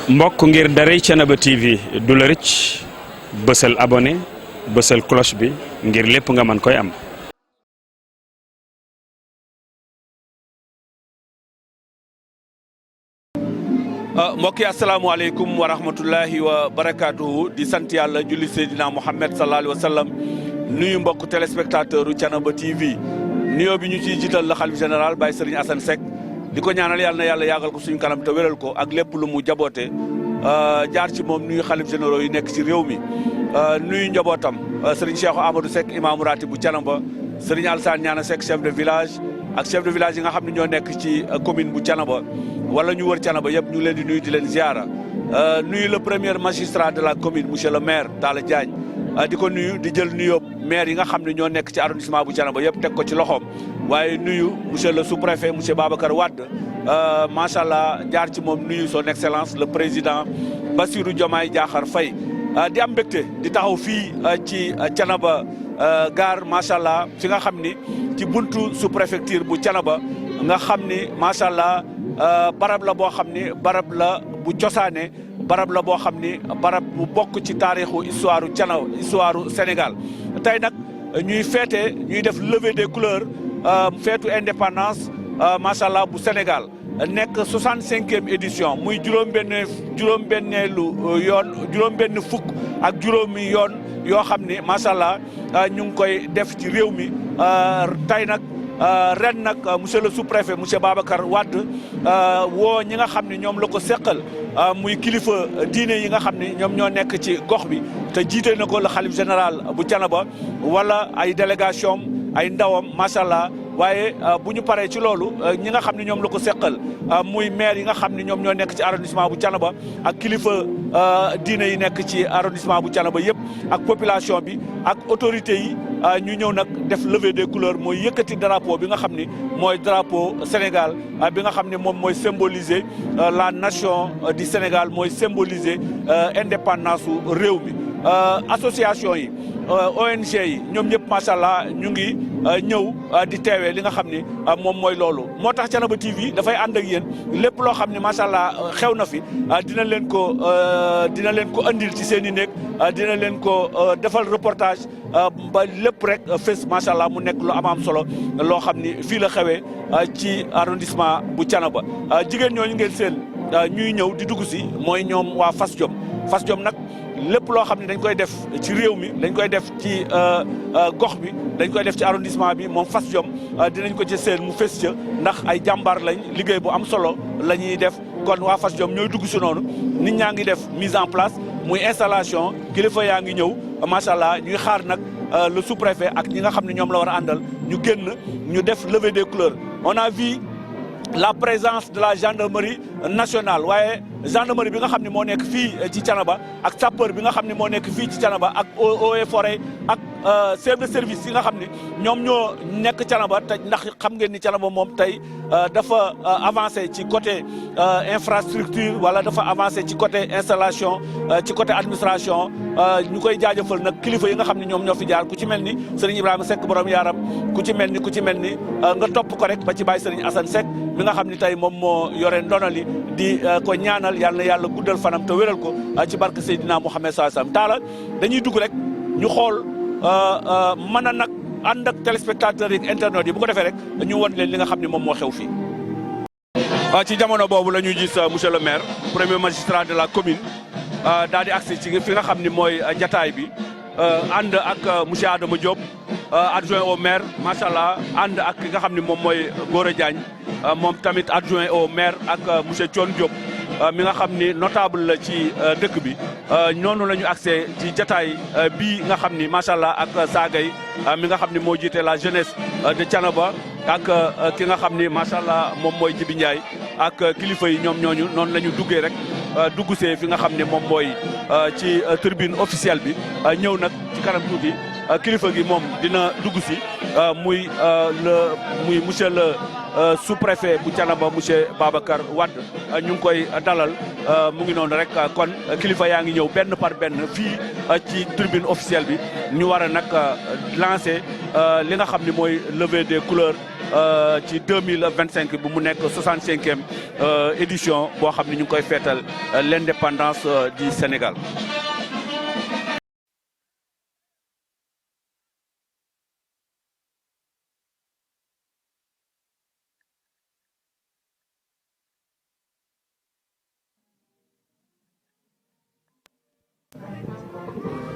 mbokk ngir daray Thiénaba TV du la rëcc bësal abonné bësal cloche bi ngir lépp nga mën koy am. mbokk yi asalaamaaleykum wa rahmatullahi wa barakaatuhu di sant yàlla julli Seydina Mouhamed sallallahu alayhi wa sallam nuyu mbokk téléspectateur u Thiénaba TV nuyoo bi ñu ciy jiital la xalif général Baye Serigne Assane Seck di ko ñaanal yàlla na yàlla yàggal ko suñu kanam te wéral ko ak lépp lu mu jaboote jaar ci moom nuyu xalif généraux yi nekk ci réew mi nuyu njabootam Serigne Cheikh Amadou Seck imaamu ratib bu Thiénaba Serigne Alassane Niane Seck chef de village ak chef de village yi nga xam ne ñoo nekk ci commune bu Thiénaba wala ñu wër Thiénaba yëpp ñu leen di nuyu di leen ziara nuyu le premier magistrat de la commune monsieur le maire Talla Diagne di ko nuyu di jël nuyoo maire yi nga xam ne ñoo nekk ci arrondissement bu Thiénaba yëpp teg ko ci loxoom waaye nuyu monsieur le sous-préfet monsieur Babacar Wade macha allah jaar ci moom nuyu son excellence le président Bassirou Diomaye Diakhar Faye di am mbégte di taxaw fii ci Thiénaba gare macha allah fi nga xam ni ci buntu sous-préfecture bu Thiénaba nga xam ni macha allah barab la boo xam ni barab la bu cosaane barab la boo xam ni barab bu bokk ci taarixu histoire Thiénaba histoire Sénégal tey nag ñuy def levée des couleurs feetu indépendance macha allah bu Sénégal nekk 65e édition muy juróom-benneelu yoon juróom-benn fukk ak juróomi yoon yoo xam ni macha allah ñu ngi koy def ci réew mi tey nag. ren nag monsieur le sous-préfet monsieur Babacar Wade woo ñi nga xam ne ñoom la ko seqal muy kilifa diine yi nga xam ne ñoom ñoo nekk ci gox bi te jiite na ko le xalif général bu Thiénaba wala ay délégation ay ndawam macha allah waaye bu ñu paree ci loolu ñi nga xam ne ñoom la ko seqal muy maire yi nga xam ne ñoom ñoo nekk ci arrondissement bu Thiénaba ak kilifa diine yi nekk ci arrondissement bu Thiénaba yëpp ak population bi ak autorités yi ñu ñëw nag def levée des couleurs mooy yëkkati drapeau bi nga xam ni mooy drapeau Sénégal bi nga xam ne moom mooy symboliser la nation du Sénégal mooy symboliser indépendance su réew mi association yi ONG yi ñoom ñëpp macha allah ñu ngi ñëw di teewee li nga xam ni moom mooy loolu moo tax Thiénaba TV dafay ànd ak yéen lépp loo xam ne macha allah xew na fi dina leen ko andil ci seen i néeg dina leen ko defal reportage ba lépp rek fes macha allah mu nekk lu am solo loo xam ni fii la xewee ci arrondissement bu Thiénaba jigéen ñooñu ngeen seen ñuy ñëw di dugg si mooy ñoom waa Fass Jom nag lépp loo xam ne dañ koy def ci réew mi dañ koy def ci gox bi dañ koy def ci arrondissement bi moom Fass Jom dinañ ko ci seen mu fes ca ndax ay jàmbaar lañ liggéey bu am solo la ñuy def kon waa Fass Jom ñooy dugg si noonu nit ñaa ngi def mise en place muy installation kilifa yaa ngi ñëw macha allah ñuy xaar nag le sous-préfet ak ñi nga xam ne ñoom la war a àndal ñu génn ñu def levée des couleurs on a vu la présence de la gendarmerie nationale waaye gendarmerie bi nga xam ne moo nekk fii ci Thiénaba ak sapeur bi nga xam ne moo nekk fii ci Thiénaba ak eaux et forêt ak chef de service yi nga xam ne ñoom ñoo nekk Thiénaba te ndax xam ngeen ni Thiénaba moom tey dafa avancé ci côté infrastructure wala dafa avancé ci côté installation ci côté administration ñu koy jaajëfal nag kilifa yi nga xam ne ñoom ñoo fi jaar ku ci mel ni Serigne Ibrahima Seck borom yaaram ku ci mel ni nga topp ko rek ba ci Baye Serigne Assane Seck mi nga xam ne tey moom moo yore ndonali di ko ñaanal yàlla na yàlla guddal fanam te wéral ko ci barke Seydina Mouhamed sallallahu alayhi wasallam taala dañuy dugg rek ñu xool mën a nag ànd ak téléspectateurs yi internautes yi bu ko defee rek ñu won leen li nga xam ne moom moo xew fii. ci jamono boobu la ñuy gis monsieur le maire premier magistrat de la commune daal di agsi ci fi nga xam ni mooy jataay bi ànd ak monsieur Adama Diop adjoint au maire macha allah ànd ak ki nga xam ne moom mooy Gora Diagne moom tamit adjoint au maire ak monsieur Thion Diop mi nga xam ni notable la ci dëkk bi noonu la ñu accès ci jataay bii nga xam ni macha allah ak Sagay mi nga xam ni moo jiite la jeunesse de Thiénaba ak ki nga xam ni macha allah moom mooy Jibi Ndiaye ak kilifa yi ñoom ñooñu noonu la ñu duggee rek dugg see fi nga xam ne moom mooy ci tribune officielle bi ñëw nag ci kanam tuuti kilifa gi moom dina dugg si muy monsieur le sous-préfet bu Thiénaba monsieur Babacar Wade ñu ngi koy dalal mu ngi noonu rek kon kilifa yaa ngi ñëw benn par benn fii ci tribune officielle bi ñu war a nag lancer li nga xam ni mooy levée des couleurs ci 2025 bu mu nekk 65e édition boo xam ne ñu ngi koy feetal l'indépendance du Sénégal.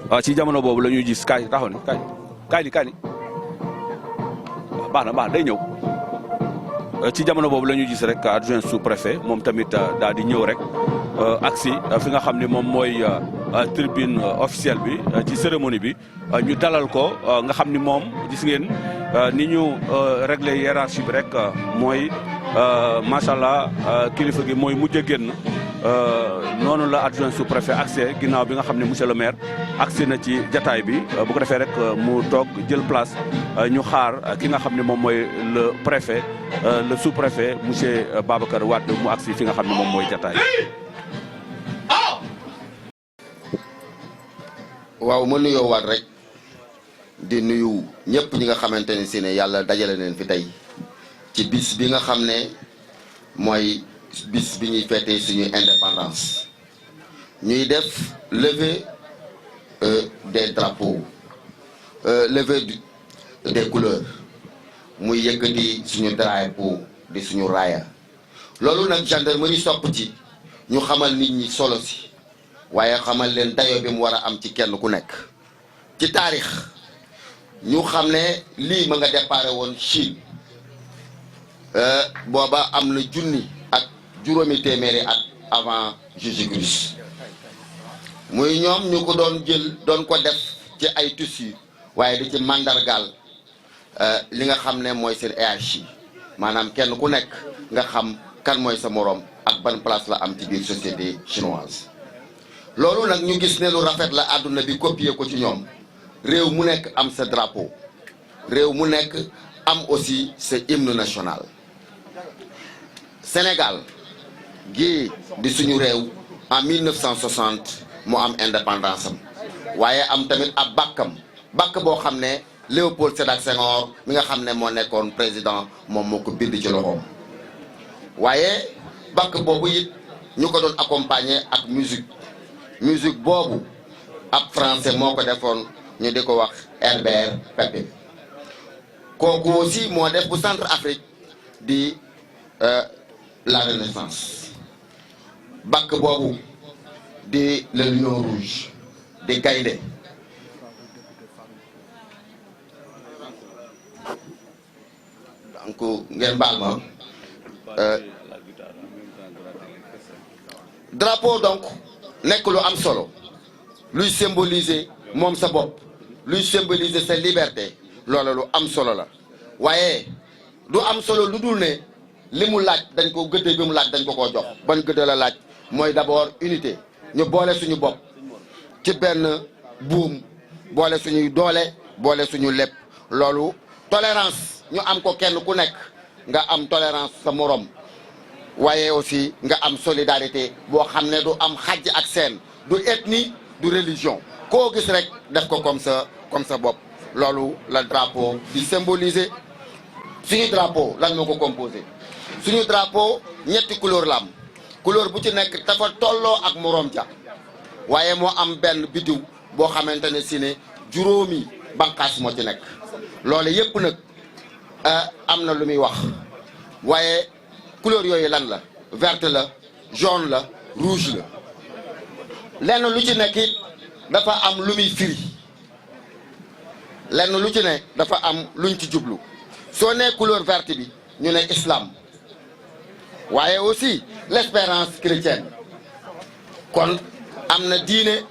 waaw ci jamono boobu la ñuy gis kaay taxaw ni kaay ni baax na day ñëw ci jamono boobu la ñuy gis rek adjoint sous-préfet moom tamit daal di ñëw rek agsi fi nga xam ne moom mooy tribune officielle bi ci cérémonie bi ñu dalal ko nga xam ni moom gis ngeen ni ñu réglé hiérarchie bi rek mooy macha allah kilifa gi mooy mujj a génn. noonu la adjoint sous-préfet accès ginnaaw bi nga xam ne monsieur le maire accès na ci jataay bi bu ko defee rek mu toog jël place ñu xaar ki nga xam ne moom mooy le préfet le sous-préfet monsieur Babacar Wade mu accès fi nga xam ne moom mooy jataay waaw ma nuyoo waat rek di nuyu ñëpp ñi nga xamante ne si ne yàlla dajale neen fi tey ci bis bi nga xam ne mooy bis bi ñuy fêter suñuy indépendance ñuy def levée des drapeaux levée des couleurs muy yëkkati suñu drapeau di suñu raaya loolu nag gendarmerie sopp ci ñu xamal nit ñi solo si waaye xamal leen dayo bi mu war a am ci kenn ku nekk ci taarix ñu xam ne lii ma nga déparé woon Chine booba am na junni ak juróomi téeméeri at avant Jésus-Christ muy ñoom ñu ko doon jël doon ko def ci ay tissu waaye di ci mandargaal li nga xam ne mooy seen hiérarchie maanaam kenn ku nekk nga xam kan mooy sa moroom ak ban place la am ci biir société chinoise. loolu nag ñu gis ne lu rafet la àdduna bi copier ko ci ñoom réew mu nekk am sa drapeau réew mu nekk am aussi sa hymne national. Sénégal gi di suñu réew en 1960 mu am indépendance am waaye am tamit ab bàkk boo xam ne Léopold Sédar Senghor mi nga xam ne moo nekkoon président moom moo ko bind ci loxoom waaye bàkk boobu it ñu ko doon accompagner ak musique boobu ab français moo ko defoon ñu di ko wax Herbert Pépin kooku aussi moo def bu Centre Afrique di la Renaissance bàkk boobu di le lion rouge di gaynde donc ngeen baal ma drapeau donc nekk lu am solo luy symboliser moom sa bopp luy symboliser sa liberté loola lu am solo la waaye du am solo lu dul ne li mu laaj dañ ko gëdd bi mu laaj dañ ko koo jox ban gëdd la laaj mooy d'abord unité ñu boole suñu bopp ci benn buum boole suñuy doole boole suñu lépp loolu tolérance ñu am ko kenn ku nekk nga am tolérance sa morom waaye aussi nga am solidarité boo xam ne du am xàjj ak seen du ethnie du religion koo gis rek def ko comme sa bopp loolu la drapeau di symboliser. suñu drapeau lan moo ko composé suñu drapeau ñetti couleur la am couleur bu ci nekk dafa tolloo ak moroom ja waaye moo am benn biddiw boo xamante ne si ne juróomi bànqaas moo ci nekk loolu yépp nag am na lu muy wax waaye couleur yooyu lan la verte la jaune la rouge la lenn lu ci nekk it dafa am lu muy firi lenn lu ci ne dafa am luñ ci jublu soo nee couleur verte bi ñu ne islam waaye aussi l'espérance chrétienne kon am na diine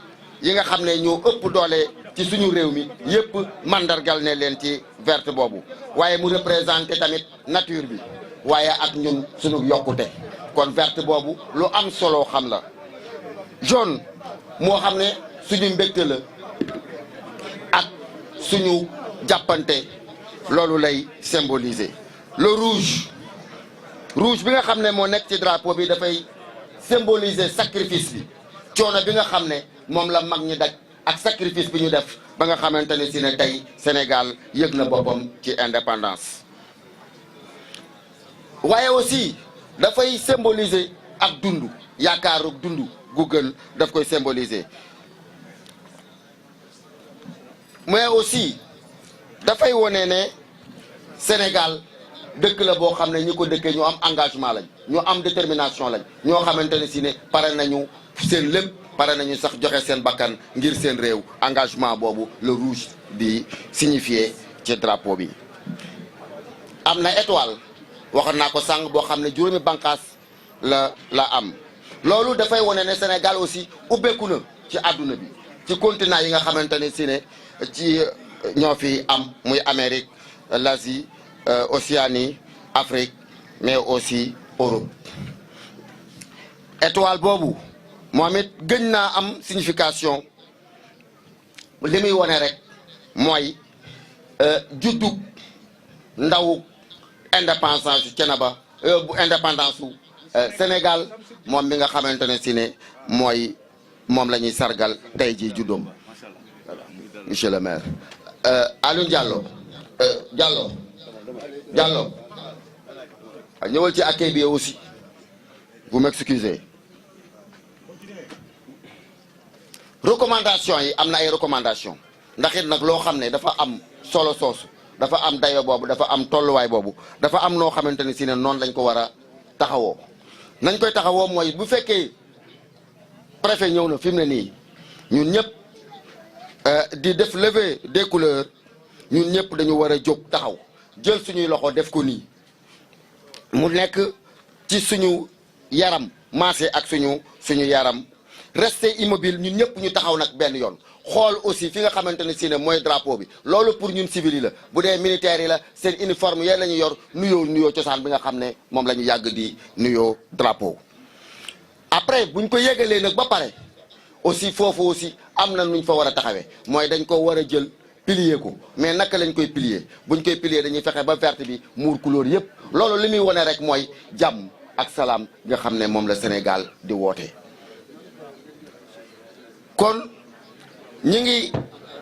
yi nga xam ne ñoo ëpp doole ci suñu réew mi yëpp mandargal ne leen ci verte boobu waaye mu représenté tamit nature bi waaye ak ñun suñu yokkute kon verte boobu lu am solo xam la jaune moo xam ne suñu mbégte la ak suñu jàppante loolu lay symboliser le rouge bi nga xam ne moo nekk ci drapeau bi dafay symboliser sacrifice bi coono bi nga xam ne moom la mag ñi daj ak sacrifice bi ñu def ba nga xamante ne si ne tey Sénégal yëg na boppam ci indépendance waaye aussi dafay symboliser ak dund yaakaaru dund gu gën daf koy symboliser mais aussi dafay wone ne Sénégal dëkk la boo xam ne ñi ko dëkkee ñu am engagement lañ ñu am détermination lañ ñoo xamante ne si ne pare nañu seen lépp pare nañu sax joxe seen bakkan ngir seen réew engagement boobu le rouge di signifier ci drapeau bi. am na étoile waxoon naa ko sànq boo xam ne juróomi bànqaas la am loolu dafay wone ne Sénégal aussi ubbeeku na ci àdduna bi ci continent yi nga xamante ne si ne ci ñoo fi am muy Amérique l'Asie Océanie Afrique mais aussi Europe. étoile boobu moom it gën naa am signification li muy wone rek mooy juddu ndaw indépendance yu Thiénaba bu indépendance su Sénégal moom mi nga xamante ne si ne mooy moom la ñuy sargal tey jii juddoom. Monsieur le maire Aliou Diallo Diallo ñëwal ci accueil bi aussi vous m'excusez. recommandation yi am na ay recommandation ndax it nag loo xam ne dafa am solo soosu dafa am dayo boobu dafa am tolluwaay boobu dafa am noo xamante ne si ne noonu lañ ko war a taxawoo nañ koy taxawoo mooy bu fekkee préfet ñëw na fi mu ne nii ñun ñëpp di def levée des couleurs ñun ñëpp dañu war a jóg taxaw jël suñuy loxo def ko nii mu nekk ci suñu yaram maase ak suñu yaram rester immobile ñun ñëpp ñu taxaw nag benn yoon xool aussi fi nga xamante ne si ne mooy drapeau bi loolu pour ñun civil yi la bu dee militaires yi la seen uniforme yee la ñu yor nuyoo cosaan bi nga xam ne moom la ñu yàgg di nuyoo drapeau. après buñ ko yégalee nag ba pare aussi foofu aussi am na nuñ fa war a taxawee mooy dañ ko war a jël pilier ko mais naka lañ koy pilier buñ koy pilier dañuy fexe ba verte bi muur couleur yëpp loolu li muy wone rek mooy jàmm ak salaam nga xam ne moom la Sénégal di woote. kon ñi ngi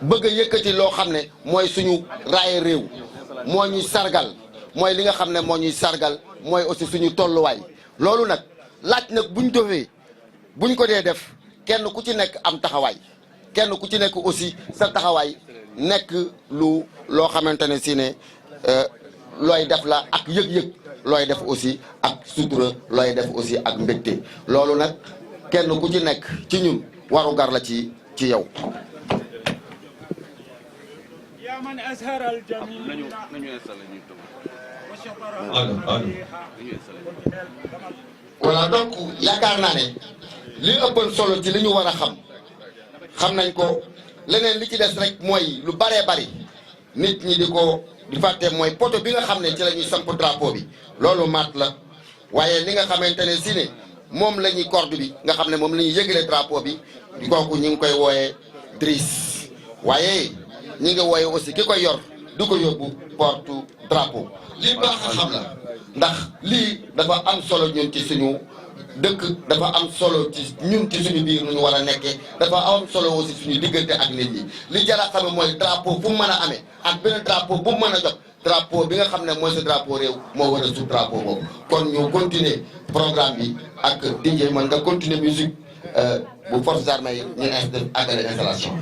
bëgg a yëkkati loo xam ne mooy suñu raaye réew moo ñuy sargal mooy li nga xam ne moo ñuy sargal mooy aussi suñu tolluwaay loolu nag laaj nag buñ defee buñ ko dee def kenn ku ci nekk am taxawaay kenn ku ci nekk aussi sa taxawaay nekk loo xamante ne si ne looy def la ak yëg-yëg looy def aussi ak sutura looy def aussi ak mbégte loolu nag kenn ku ci nekk ci ñun waru gar la ci yow. voilà donc yaakaar naa ne li ëppoon solo ci li ñu war a xam nañ ko leneen li ci des rek mooy lu baree bari nit ñi di fàtte mooy poto bi nga xam ne ci la ñuy samp drapeau bi loolu maat la waaye li nga xamante ne si ne moom la ñuy corde bi nga xam ne moom la ñuy yëgale drapeau bi kooku ñu ngi koy wooyee drisse waaye ñi ngi wooye aussi ki koy yor du ko yóbbu porte drapeau li baax a xam la ndax lii dafa am solo ñun ci suñu dëkk dafa am solo ci ñun ci suñu biir nu ñu war a nekkee dafa am solo aussi suñu diggante ak nit ñi li jar a xam mooy drapeau fu mu mën a amee ak beneen drapeau bu mu mën a jot drapeau bi nga xam ne mooy sa drapeau réew moo war a sut drapeau boobu kon ñu continuer programme bi ak DJ mën nga continuer musique bu forces armées yi ñu àggale installation.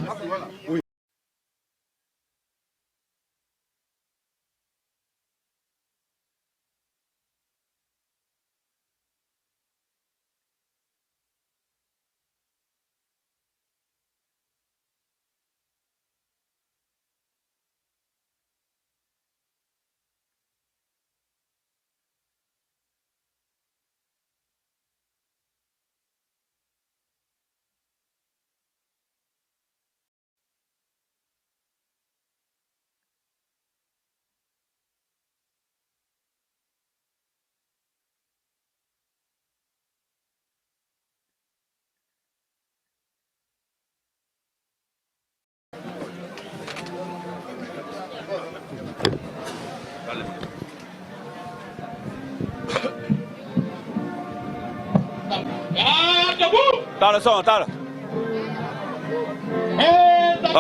taala son taala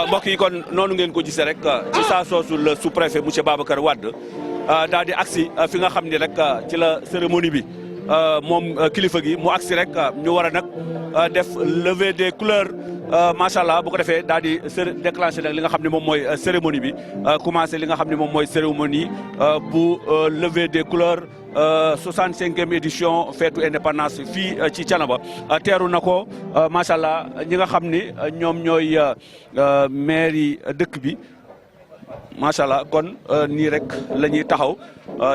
mbokk yi kon noonu ngeen ko gisee rek ci saa soosu le sous-préfet monsieur Babacar Wade daal di agsi fi nga xam ni rek ci la cérémonie bi moom kilifa gi mu agsi rek ñu war a nag def levée des couleurs macha allah bu ko defee daal di déclenché nag li nga xam ne moom mooy cérémonie bi commencé li nga xam ne moom mooy cérémonie bu levée des couleurs 65e édition feetu indépendance fii ci Thiénaba teeru na ko macha allah ñi nga xam ni ñoom ñooy maire yi dëkk bi macha allah kon nii rek la ñuy taxaw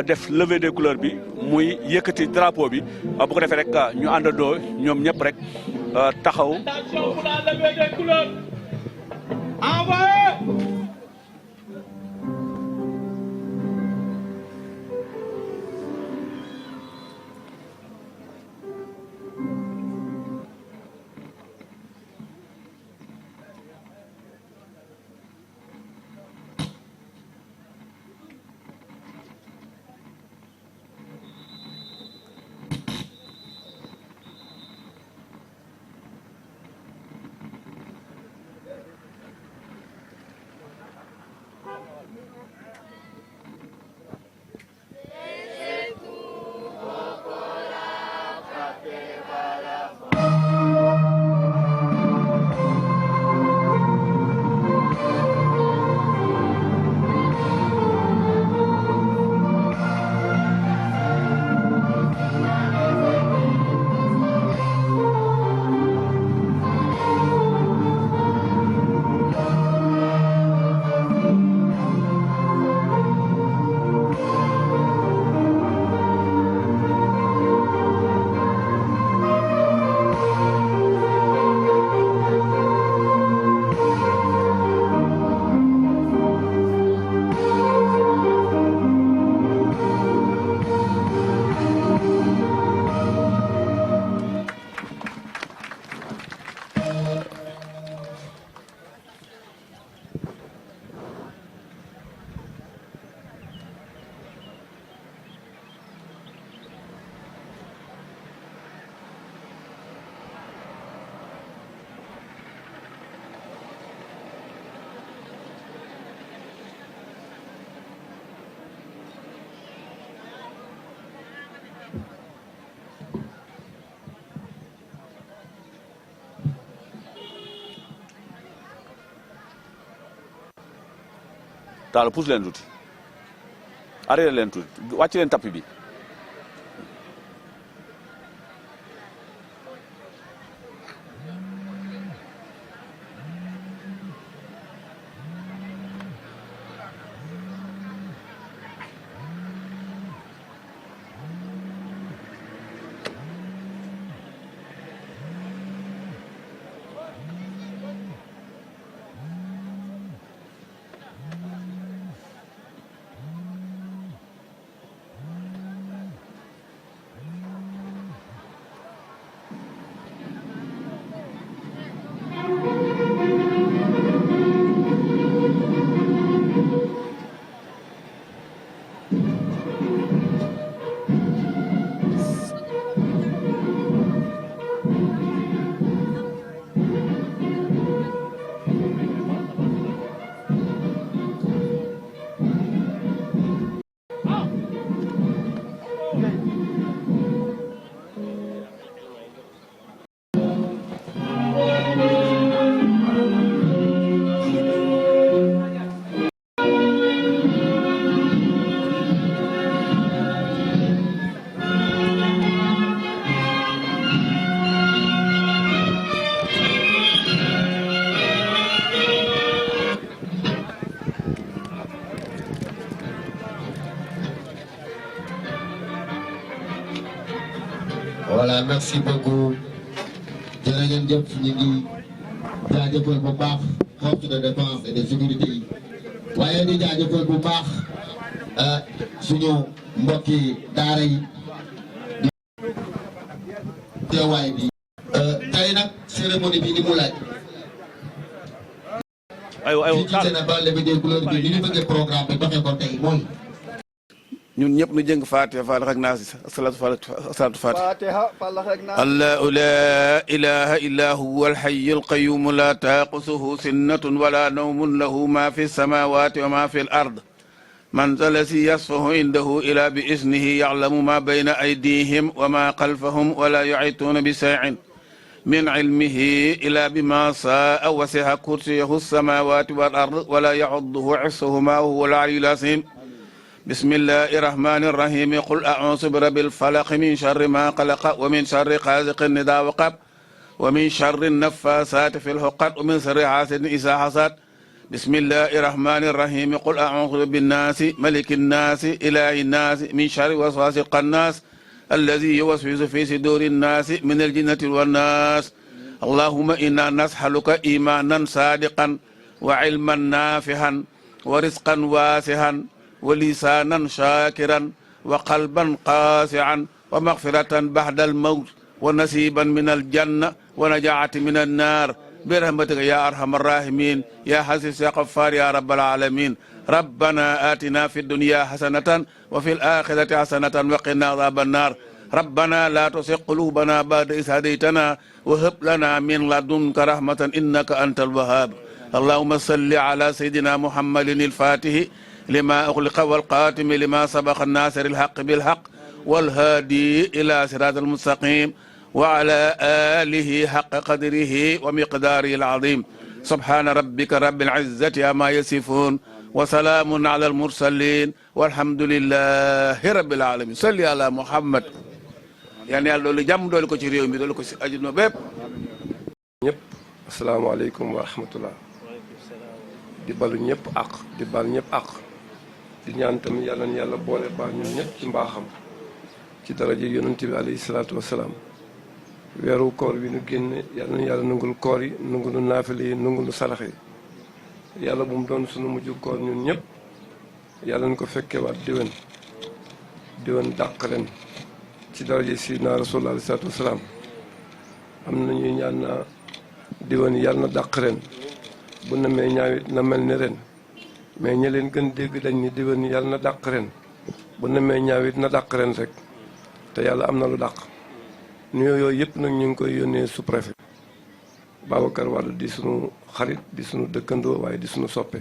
def levée des couleurs bi muy yëkkati drapeau bi bu ko defee rek ñu àndandoo ñoom ñëpp rek taxaw. Attention pour la levée des couleurs. Envoyez. Talla pousse leen tuuti arrêté leen tuuti wàcc leen tapis bi. Voilà, merci beaucoup. jërëjëf ñu ngi jaajëfal bu baax force de défense et de sécurité yi waaye di jaajëfal bu baax suñu mbokki daara yi di teewaay bi tey nag cérémonie bi ni mu laaj fii ci Sénégal levée des couleurs bi ni ñu bëggee programme bi doxee ko tey mooy ñun ñëpp nu jëng Fatiha Faalax ak Naas salaatu Fatiha Allahu laa ilaaha illaa huwal hayyul qayyuum laa taaqusuhu sinnatun wa laa nawmun lahu maa fi samaawaati wa maa fi al-ard من ذا الذي يصفه عنده إلا بإذنه يعلم ما بين أيديهم وما خلفهم ولا يحيطون بشيء من علمه إلا بما شاء وسع كرسيه السماوات والأرض ولا يعضه حفظهما وهو العلي العظيم بسم الله الرحمن الرحيم قل أعوذ برب الفلق من شر ما خلق ومن شر غاسق إذا وقب ومن شر النفاثات في العقد ومن شر حاسد إذا حسد بسم الله الرحمن الرحيم قل أعوذ بالناس ملك الناس إله الناس من شر وسواس الخناس الذي يوسوس في صدور الناس من الجنة والناس اللهم إنا نسألك إيمانا صادقا وعلما نافعا ورزقا واسعا ولسانا شاكرا وقلبا قاسعا ومغفرة بعد الموت ونصيبا من الجنة ونجاة من النار برحمتك يا أرحم الراحمين يا حسيس يا غفار يا رب العالمين ربنا آتنا في الدنيا حسنة وفي الآخرة حسنة وقنا عذاب النار ربنا لا تزغ قلوبنا بعد إذ هديتنا وهب لنا من لدنك رحمة إنك أنت الوهاب اللهم صل على سيدنا محمد الفاتح لما أغلق والقاتم لما سبق الناصر الحق بالحق والهادي إلى صراط المستقيم وعلى آله حق قدره ومقداره العظيم سبحان ربك رب العزة عما يصفون وسلام على المرسلين والحمد لله رب العالمين صل على محمد يعني yàlla doolu jàmm doolu ko ci réew mi doolu ko ci àddina bépp ñëpp asalaamaaleykum wa rahmatullah di balu ñëpp àq di bal ñëpp àq di ñaan tamit yàlla na yàlla boole baal ñun ñëpp ci mbaaxam ci daraja yonent bi alayhi salaatu wasalaam weeru koor bi nu génne yàlla na yàlla nangul koor yi nangul naafile yi nangul sarax yi yàlla bu mu doon sunu mujj koor ñun ñëpp yàlla nañ ko fekkee waat déwén dàq ren ci daraja Sayyidina Rasulullah alayhi salaatu wasalaam am na ñuy ñaan naa déwén yàlla na dàq ren bu na mee ñaawit na mel ni ren mais ñi leen gën dégg dañ ni déwén yàlla na dàq ren bu na mee ñaawit na dàq ren rek te yàlla am na lu dàq nuyoo yooyu yëpp nag ñu ngi koy yónnee sous-préfet Babacar Wade di sunu xarit di sunu dëkkandoo waaye di sunu soppe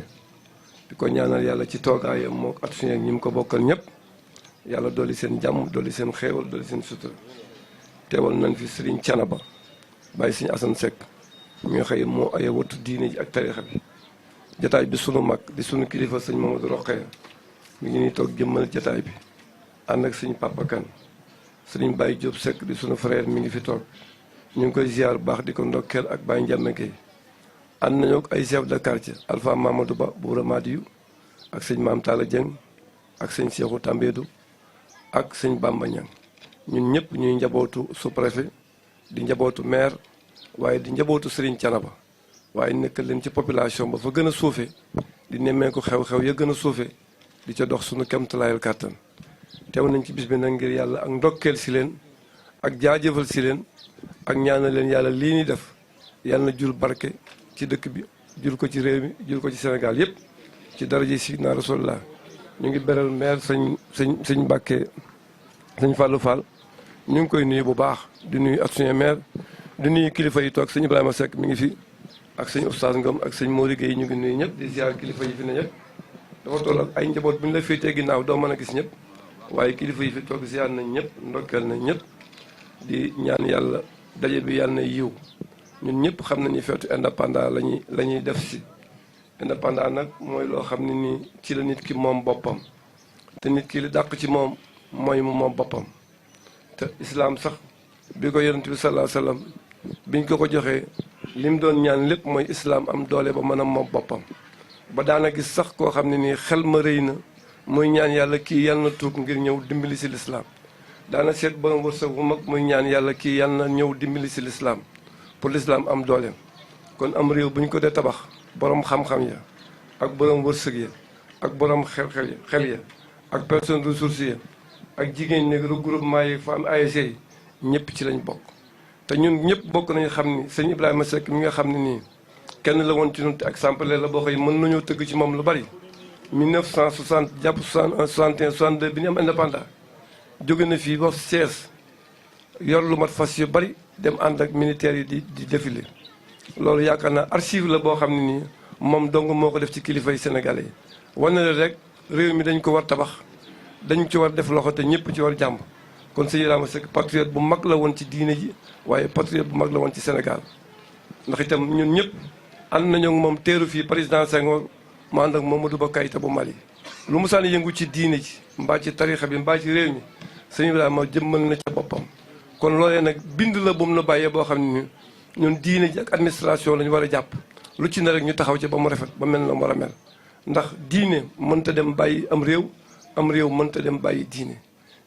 di ko ñaanal yàlla ci toogaayam moo at suñu ak ñi mu ko bokkal ñëpp yàlla dolli seen jàmm dolli seen xéewal dolli seen sutura teewal nañ fi Serigne Thiénaba bàyyi Serigne Assane Seck mi nga xëy moo ay wattu diine ji ak tarixa bi jataay bi sunu mag di sunu kilifa sëñ Mamadou Rokhaya mi ngi nii toog jëmmal jataay bi ànd ak sëñ Papa Kane sëriñ Baye Diop Seck di sunu frère mi ngi fi toog ñu ngi koy ziar bu baax di ko ndokkeel ak Baye Ndiame Gueye ànd nañu ak ay chef de quartier Alpha Mamadou Ba bu Ramadiou ak sëñ Maam Talla Dieng ak sëñ Cheikhou Tambédou ak sëñ Bamba Niang ñun ñëpp ñuy njabootu sous-préfet di njabootu maire waaye di njabootu Serigne Thiénaba waaye nekk leen ci population ba fa gën a suufe di nemmee ko xew-xew ya gën a suufe di ca dox sunu kemtalaayal kàttan teew nañ ci bis bi nag ngir yàlla ak ndokkeel si leen ak jaajëfal si leen ak ñaanal leen yàlla lii ni def yàlla na jur barke ci dëkk bi jur ko ci réew mi jur ko ci Sénégal yëpp ci daraja Sayyidina Rasulullah ñu ngi beral maire sëñ Mbàkke sëñ Fallou Fall ñu ngi koy nuyu bu baax di nuyu ak suñu maire di nuyu kilifa yi toog sëñ Ibrahima Seck mi ngi fi ak sëñ Oustaz Ngom ak sëñ Mori Gueye ñu ngi nuyu ñëpp di ziar kilifa yi fi ne ñëpp dafa toll ak ay njaboot bu ñu la féetee ginnaaw doo mën a gis ñëpp waaye kilifa yi fi toog ziar nañ ñëpp ndokkeel nañ ñëpp di ñaan yàlla daje bi yàlla na yiw ñun ñëpp xam nañu feetu indépendant la ñuy def si indépendant nag mooy loo xam ne nii ci la nit ki moom boppam te nit ki li dàq ci moom mooy mu moom boppam te islaam sax bi ko yonent bi sallallahu alayhi wasallam biñ ko joxee li mu doon ñaan lépp mooy islaam am doole ba mën a moom boppam ba daana gis sax koo xam ne nii xel ma rëy na muy ñaan yàlla kii yàlla na tuub ngir ñëw dimbali si lislaam daana seet borom wërsëg bu mag muy ñaan yàlla kii yàlla na ñëw dimbali si lislaam pour lislaam am dooleem kon am réew bu ñu ko dee tabax borom xam-xam ya ak borom wërsëg ya ak borom xel ya ak personne ressource ya ak jigéen ñi regroupement yi fa am ASC yi ñëpp ci lañ bokk te ñun ñëpp bokk nañu xam ni sëñ Ibrahima Seck mi nga xam ne nii kenn la woon ci ñun te exemple la boo xëy mën nañoo tëgg ci moom lu bari 1960 jàpp 61 61 62 bi ñu am indépendant jóge na fii ba Thiès yor lu mat fas yu bari dem ànd ak militaires yi di défilé loolu yaakaar naa archive la boo xam ne nii moom dong moo ko def ci kilifay sénégalais yi wane la rek réew mi dañ ko war tabax dañ ci war def loxo te ñëpp ci war jàmm kon sëñ Ibrahima Seck patriote bu mag la woon ci diine ji waaye patriote bu mag la woon ci Sénégal ndax itam ñun ñëpp ànd nañu ak moom teeru fii président Senghor mu ànd ak Mamadou Ba Keïta bu Mali lu mu sànni yëngu ci diine ji mbaa ci tarixa bi mbaa ci réew mi sëñ Ibrahima jëmmal na ca boppam kon loolee nag bind la bu mu na bàyyee boo xam ne ñun diine ji ak administration lañu war a jàpp lu ci ne rek ñu taxaw ci ba mu rafet ba mel na mu war a mel ndax diine mënta dem bàyyi am réew mënta dem bàyyi diine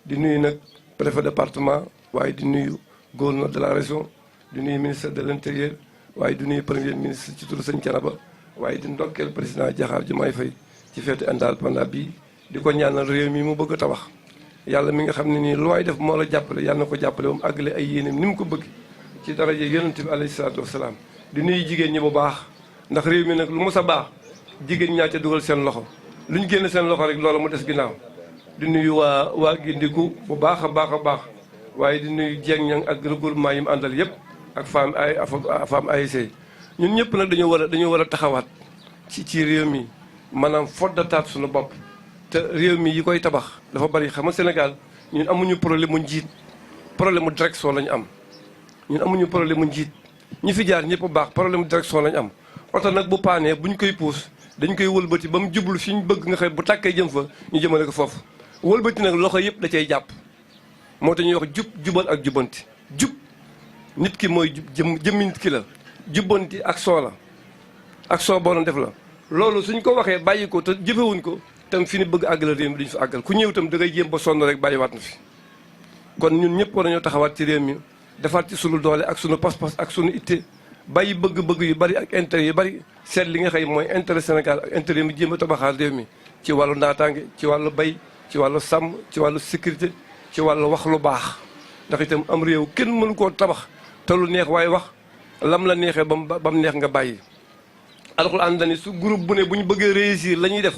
di nuyu nag préfet département waaye di nuyu gouverneur de la région di nuyu ministre de l'intérieur waaye di nuyu premier ministre ci turu sëñ Thiénaba waaye di ndokkeel président Diakhar Diomaye Faye ci feetu indépendance bii di ko ñaanal réew mi mu bëgg a tabax yàlla mi nga xam ne nii lu waay def moo la jàppale yàlla na ko jàppale ba mu àggale ay yéeneem ni mu ko bëgg ci daraja yonent bi alayhi salaatu wasalaam di nuyu jigéen ñi bu baax ndax réew mi nag lu mos a baax jigéen ñaa ca dugal seen loxo lu ñu génn seen loxo rek loolu mu des ginnaaw di nuyu waa Gindiku bu baax a baax waaye di nuyu jeeg ñang ak regroupement yi mu àndal yëpp ak femme ASC ñun ñëpp nag dañoo war a taxawaat ci réew mi maanaam foddataat suñu bopp te réew mi yi koy tabax dafa bari xam nga Sénégal ñun amuñu problème mu njiit problème mu direction lañu am ñun amuñu problème mu njiit ñi fi jaar ñëpp baax problème mu direction lañu am oto nag bu paanee buñ koy puus dañ koy wëlbati ba mu jublu fi ñu bëgg nga xam bu tàkkee jëm fa ñu jëmale ko foofu wëlbati nag loxo yëpp da cay jàpp moo tax ñuy wax jubal ak jubanti jub nit ki mooy jëmmi nit ki la jubbanti ak soo la ak soo borom def la loolu suñ ko waxee bàyyi ko te jëfewuñ ko tam fi ni bëgg àggal réew mi duñ fi àggal ku ñëw tam da ngay jéem ba sonn rek bàyyiwaat na fi kon ñun ñëpp war nañoo taxawaat ci réew mi defaat ci sunu doole ak sunu pas-pas ak sunu itte bàyyi bëgg-bëgg yu bari ak intérêt yu bari seet li nga xëy mooy intérêt Sénégal ak intérêt mi jéem a tabaxaal réew mi ci wàllu naataange ci wàllu bay ci wàllu sàmm ci wàllu sécurité ci wàllu wax lu baax ndax itam am réew kenn mënu koo tabax te lu neex waaye wax lam la neexee ba mu neex nga bàyyi alxuraan dani su groupe bu ne bu ñu bëggee réussir la ñuy def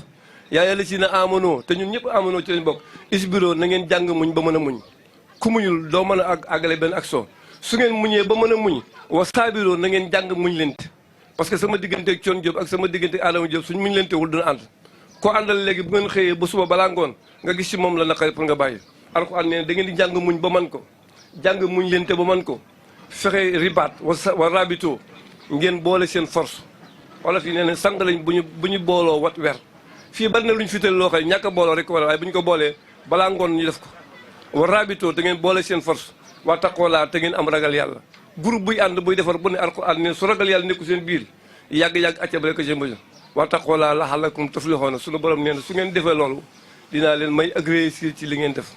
yaa yàlla si na amanoo te ñun ñëpp amanoo ci lañ bokk isbiroo na ngeen jàng muñ ba mën a muñ ku muñul doo mën a àggale benn action su ngeen muñee ba mën a muñ wa saabiroo na ngeen jàng muñ lente parce que sama diggante ak Thione Diop ak sama diggante ak Adama Diop suñ muñ lentewul dina ànd ko àndal léegi bu ngeen xëyee ba suba balaa ngoon nga gis ci moom la naqari pour nga bàyyi alxuraan nee da ngeen di jàng muñ ba man ko jàng muñ lente ba man ko fexe ribaat wa rabito ngeen boole seen force wala fii nee na sang lañ bu ñu booloo wat wer fii bari na lu ñu fital loo xam ñàkk a booloo rek wala waaye bu ñu ko boolee balaa ngoon ñu def ko wa rabito te ngeen boole seen force waa taqoolaa te ngeen am ragal yàlla groupe buy ànd buy defar bu ne alxuraan ne su ragal yàlla nekku seen biir yàgg-yàgg accab rek ci mbëj waa taqoolaa laxalakum tuflixoona suñu borom nee na su ngeen defee loolu dinaa leen may ak réussir ci li ngeen def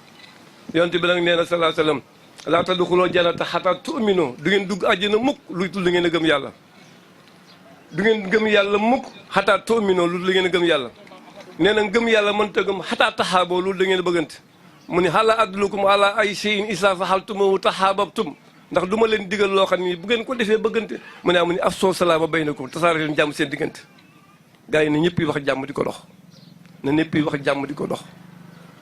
yonte bi nag nee na salaa sallam laa tadxuloo jannata xataa tu'minu du ngeen dugg àjjana mukk luy tul da ngeen a gëm yàlla du ngeen gëm yàlla mukk xataa tu'minu lu da ngeen a gëm yàlla nee na gëm yàlla mënta gëm xataa taxaaboo loolu da ngeen a bëggante mu ni xalaa adlukum ala ay shay'in isaa faxaltumuhu taxaababtum ndax du ma leen digal loo xam ni bu ngeen ko defee bëggante mu ne amu ni afsoo salaama baynakum tasaare leen jàmm seen diggante gars yi ne ñëpp yi wax jàmm di ko dox na ñëpp yi wax jàmm di ko dox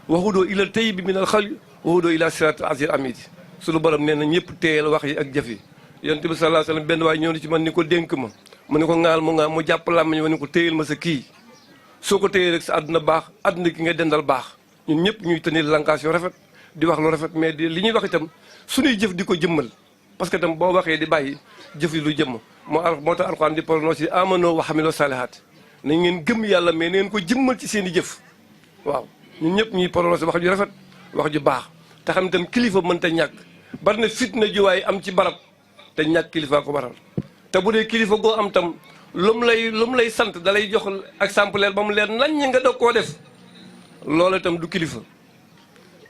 waxudoo ila tayyibi min al xal waxudoo ila siraatil aziz amid suñu borom nee na ñëpp téyel wax yi ak jëf yi yonent bi sallallahu alayhi wasallam benn waay ñëw na ci man ni ko dénk ma mu ne ko ŋaal mu jàpp làmmiñ ma ni ko téyel ma sa kii soo ko téyee rek sa àdduna baax àdduna ki nga dendal baax ñun ñëpp ñuy tenir langage yu rafet di wax lu rafet mais li ñuy wax itam suñuy jëf di ko jëmmal parce que itam boo waxee di bàyyi jëf yi lu jëmm moo tax alxuraan di prononcé amano wa xamilo salihaat nañ ngeen gëm yàlla mais neen ko jëmmal ci seen i jëf waaw ñun ñëpp ñuy prononcé wax ju rafet wax ju baax te xam itam kilifa mënta ñàkk bari na fitna juwaay am ci barab te ñàkk kilifa ko waral te bu dee kilifa goo am tam lu mu lay sant dalay jox exemple ba mu leer nañ nga doog koo def loolu itam du kilifa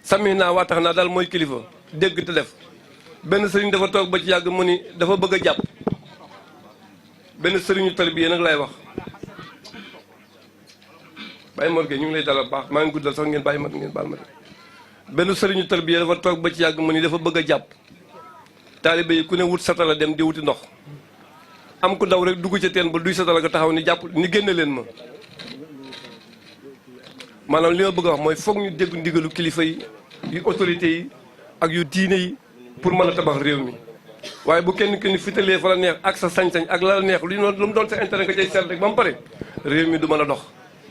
sami naa waa tax naa daal mooy kilifa dégg te def benn sëriñ dafa toog ba ci yàgg mu ni dafa bëgg a jàpp benn sëriñu tarbiya nag lay wax bàyyi morgue ñu ngi lay dalal baax maa ngi guddal sax ngeen bàyyi ma ngeen baal ma benn sëriñu tarbiya dafa toog ba ci yàgg mu ni dafa bëgg a jàpp taalibe yi ku ne wut satala dem di wuti ndox am ku daw rek dugg ca teen ba duy satala nga taxaw ni jàpp ni génne leen ma maanaam li ma bëgg a wax mooy foog ñu dégg ndigalu kilifa yi yu autorité yi ak yu diine yi pour mën a tabax réew mi waaye bu kenn kenn fitalee fa la neex ak sa sañ-sañ ak la neex lu mu doon sa intérêt nga cay seet rek ba mu pare réew mi du mën a dox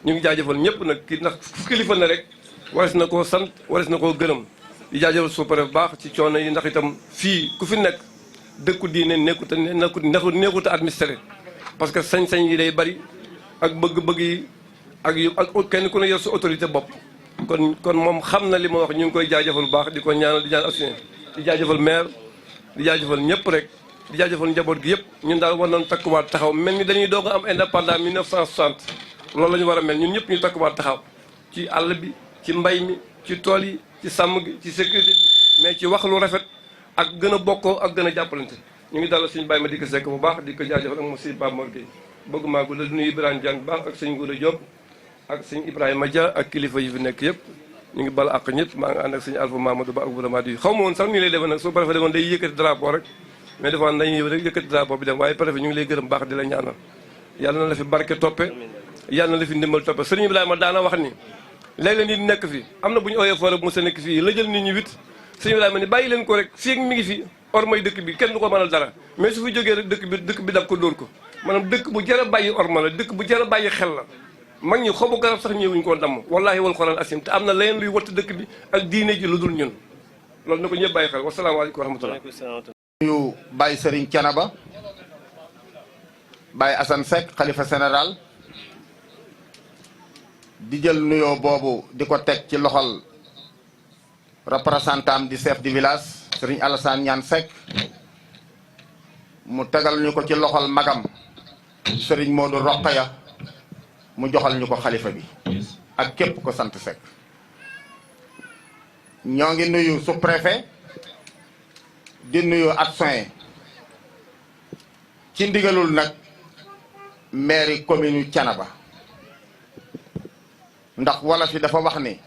ñu ngi jaajëfal ñëpp nag kii ndax fu kilifa na rek waris na koo sant waris na koo gërëm di jaajëfal sous-préfet bu baax ci coono yi ndax itam fii ku fi nekk dëkku diine nekkut a administré parce que sañ-sañ yi day bari ak bëgg-bëgg yi ak kenn ku ne yor sa autorité bopp kon moom xam na li ma wax ñu ngi koy jaajëfal bu baax di ko ñaanal di ñaan assuné di jaajëfal maire di jaajëfal ñëpp rek di jaajëfal njaboot gi yëpp ñun daal war nañu takkuwaat taxaw mel ni dañuy doog a am indépendant 1960 loolu la ñu war a mel ñun ñëpp ñu takkuwaat taxaw ci àll bi ci mbay mi ci tool yi ci sàmm gi ci sécurité bi mais ci wax lu rafet ak gën a bokkoo ak gën a jàppalante ñu ngi dalal suñu bàyyi ma di ko sekk bu baax di ko jaajëfal ak monsieur Pape Mor Gueye bëgg maa guddal di nuyu Ibrahima Diagne bu baax ak sëñ Gouda Diop ak sëñ Ibrahima Dia ak kilifa yi fi nekk yëpp ñu ngi bal ak ñëpp maa ngi ànd ak sëñ Alpha Mamadou Ba ak vraiment di xaw ma woon sax nii lay demee nag soo préfet demoon day yëkkati drapeau rek mais defoon nañu ñëw rek yëkkati drapeau bi dem waaye préfet ñu ngi lay gërëm baax di la ñaanal yàlla na la fi barke toppe yàlla na la fi ndimbal toppe sëriñ Ibrahima daana wax ni léeg-léeg nit nekk fi am na bu ñu ooyee foore bu mu sa nekk fii la jël nit ñi wit sëriñ Ibrahima ni bàyyi leen ko rek fii mi ngi fi ormay dëkk bi kenn du ko mënal dara mais su fi jógee rek dëkk bi daf ko dóor ko maanaam dëkk bu jar a bàyyi orma la dëkk bu jar a bàyyi xel la mag ñi xobu garab sax ñëwuñ koo damm wallaahi wal xuraan asim te am na leneen luy watt dëkk bi ak diine ji lu dul ñun loolu na ko ñëpp bàyyi xel wasalaamaaleykum wa rahmatullah ñu Baye Serigne Thiénaba Baye Assane Seck xalifa général di jël nuyoo boobu di ko teg ci loxol représentant di chef du village Serigne Alassane Niane Seck mu tegal ñu ko ci loxol magam Serigne Modou Rokhaya mu joxal ñu ko xalifa bi ak képp ko sant Seck ñoo ngi nuyu sous-préfet di nuyu adjoint ci ndigalul nag mairie commune Thiénaba ndax wala fi dafa wax ni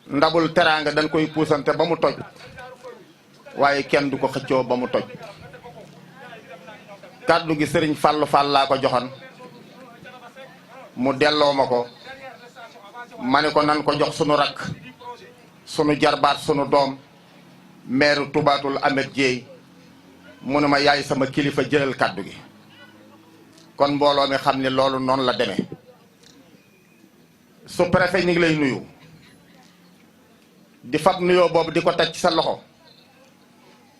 ndabul teraanga dañ koy puusante ba mu toj waaye kenn du ko xëccoo ba mu toj kàddu gi Serigne Fallou Fall laa ko joxoon mu delloo ma ko ma ne ko nan ko jox sunu rakk sunu jarbaat sunu doom maire Toubatoul Ahmed Dieye mu ne ma yaay sama kilifa jëlal kàddu gi kon mbooloo mi xam ne loolu noonu la demee sous-préfet ñu ngi lay nuyu di fab nuyoo boobu di ko teg ci sa loxo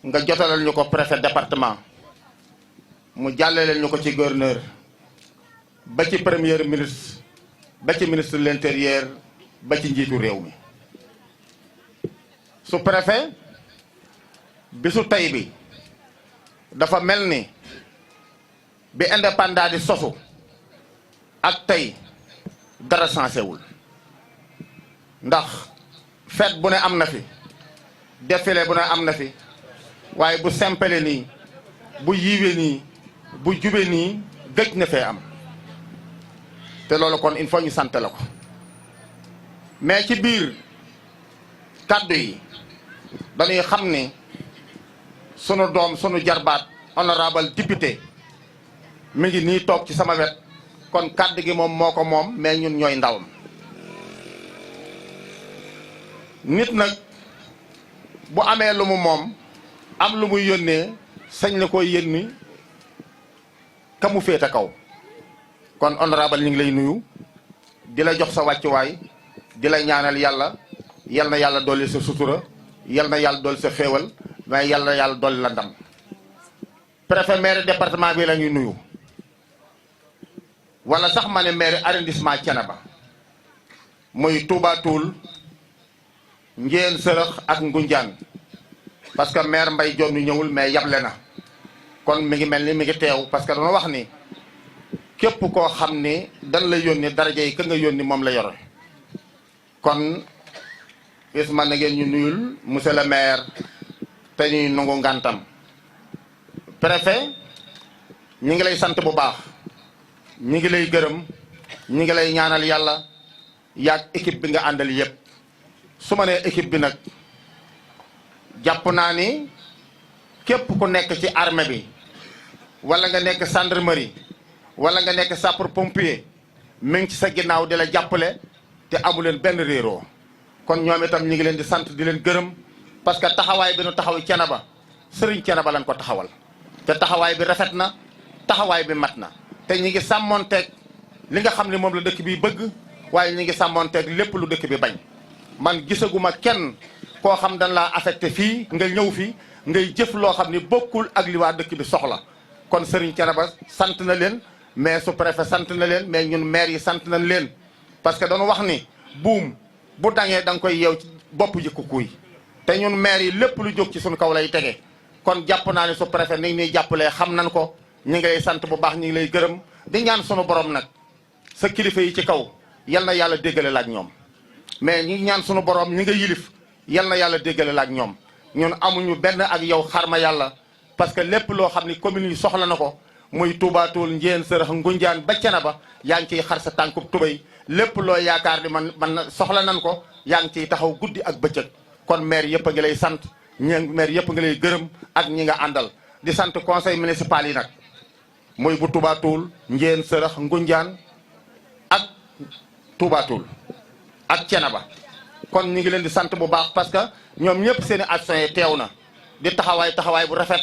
nga jotalal ñu ko préfet département mu jàllaleel ñu ko ci gouverneur ba ci premier ministre ba ci ministre de l'intérieur ba ci njiitu réew mi sous-préfet bisu tey bi dafa mel ni bi indépendant di sosu ak tey dara sensé wul ndax fête bu ne am na fi défilé bu ne am na fi waaye bu simple nii bu yiiwe nii bu jube nii gëj na fee am te loolu kon il faut ñu sant la ko mais ci biir kàddu yi dañuy xam ni sunu doom sunu jarbaat honorable député mi ngi nii toog ci sama wet kon kàddu gi moom moo ko moom mais ñun ñooy ndawam nit nag bu amee lu mu moom am lu muy yónnee sañ la koy yónni ka mu féete kaw kon honorable ñu ngi lay nuyu di la jox sa wàccuwaay di la ñaanal yàlla yal na yàlla dolli sa sutura yal na yàlla dolli sa xéewal mais yal na yàlla dolli la ndam préfet maire département bi la ñuy nuyu wala sax ma ne maire arrondissement Thiénaba muy Touba Toul Ndiéyène Sërëx ak Ngoundiane parce que maire Mbaye Dione ñëwul mais yable na kon mi ngi mel ni mi ngi teew parce que dama wax ni képp koo xam ni dañ la yónni daraja yi ka nga yónni moom la yore kon isma na ngeen ñu nuyul monsieur le maire te ñuy nangu ngantam préfet ñi ngi lay sant bu baax ñi ngi lay gërëm ñi ngi lay ñaanal yàlla yaag équipe bi nga àndal yépp su ma nee équipe bi nag jàpp naa ni képp ku nekk ci armée bi wala nga nekk gendarmerie wala nga nekk sapeur pompier mi ngi ci sa ginnaaw di la jàppale te amu leen benn réeroo kon ñoom itam ñi ngi leen di sant di leen gërëm parce que taxawaay bi nu taxaw Thiénaba sëriñ Thiénaba lañ ko taxawal te taxawaay bi rafet na taxawaay bi mat na te ñi ngi sàmmoonteeg li nga xam ne moom la dëkk bi bëgg waaye ñu ngi sàmmonteeg lépp lu dëkk bi bañ man gisaguma kenn koo xam dañ laa affecté fii nga ñëw fi ngay jëf loo xam ni bokkul ak li waa dëkk bi soxla kon Serigne Thiénaba sant na leen mais sous-préfet sant na leen mais ñun maire yi sant nañ leen parce que dañu wax ni buum bu dangee da nga koy yeew ci bopp ji kukuy te ñun maire yi lépp lu jóg ci suñu kaw lay tege kon jàpp naa ne sous-préfet ni ñuy jàppalee xam nañ ko ñu ngi lay sant bu baax ñu ngi lay gërëm di ñaan sunu borom nag sa kilifa yi ci kaw yal na yàlla déggale la ak ñoom mais ñi ñaan sunu borom ñi nga yilif yal na yàlla déggale la ak ñoom ñun amuñu benn ak yow xarma yàlla parce que lépp loo xam ni commune yi soxla na ko muy Touba Toul Ndiéyène Sërëx Ngunjaan ba Thiénaba yaa ngi ciy xar sa tànkub tubéy lépp loo yaakaar ni man soxla nan ko yaa ngi ciy taxaw guddi ak bëccëg kon maire yëpp a ngi lay sant maire yëpp a ngi lay gërëm ak ñi nga àndal di sant conseil municipal yi nag muy bu Touba Toul Ndiéyène Sërëx Ngunjaan ak Touba Toul ak Thiénaba kon ñu ngi leen di sant bu baax parce que ñoom ñëpp seen i actions yi teew na di taxawaay bu rafet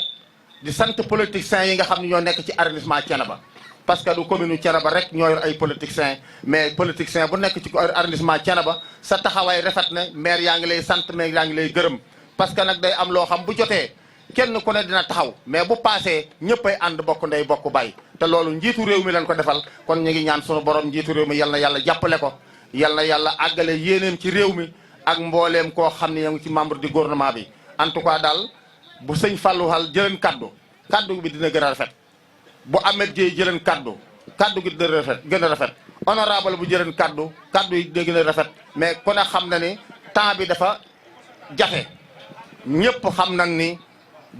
di sant politiciens yi nga xam ne ñoo nekk ci arrondissement Thiénaba parce que du commune Thiénaba rek ñoo yor ay politiciens mais politicien bu nekk ci arrondissement Thiénaba sa taxawaay rafet na maire yaa ngi lay sant maire yaa ngi lay gërëm parce que nag day am loo xam bu jotee kenn ku ne dina taxaw mais bu paasee ñëppay ànd bokk ndey bokk bàyyi te loolu njiitu réew mi lañ ko defal kon ñu ngi ñaan sunu borom njiitu réew mi yal na yàlla jàppale ko yal na yàlla àggale yéeneem ci réew mi ak mbooleem koo xam ne yaa ngi ci membre du gouvernement bi en tout cas daal bu sëñ Fallou Hall jëleen kaddu bi dina gën a rafet bu Ahmed Dieye jëleen kaddu gi dina gën a rafet honorable bu jëleen kaddu yi dina gën a rafet mais ku ne xam na ni temps bi dafa jafe ñëpp xam nañ ni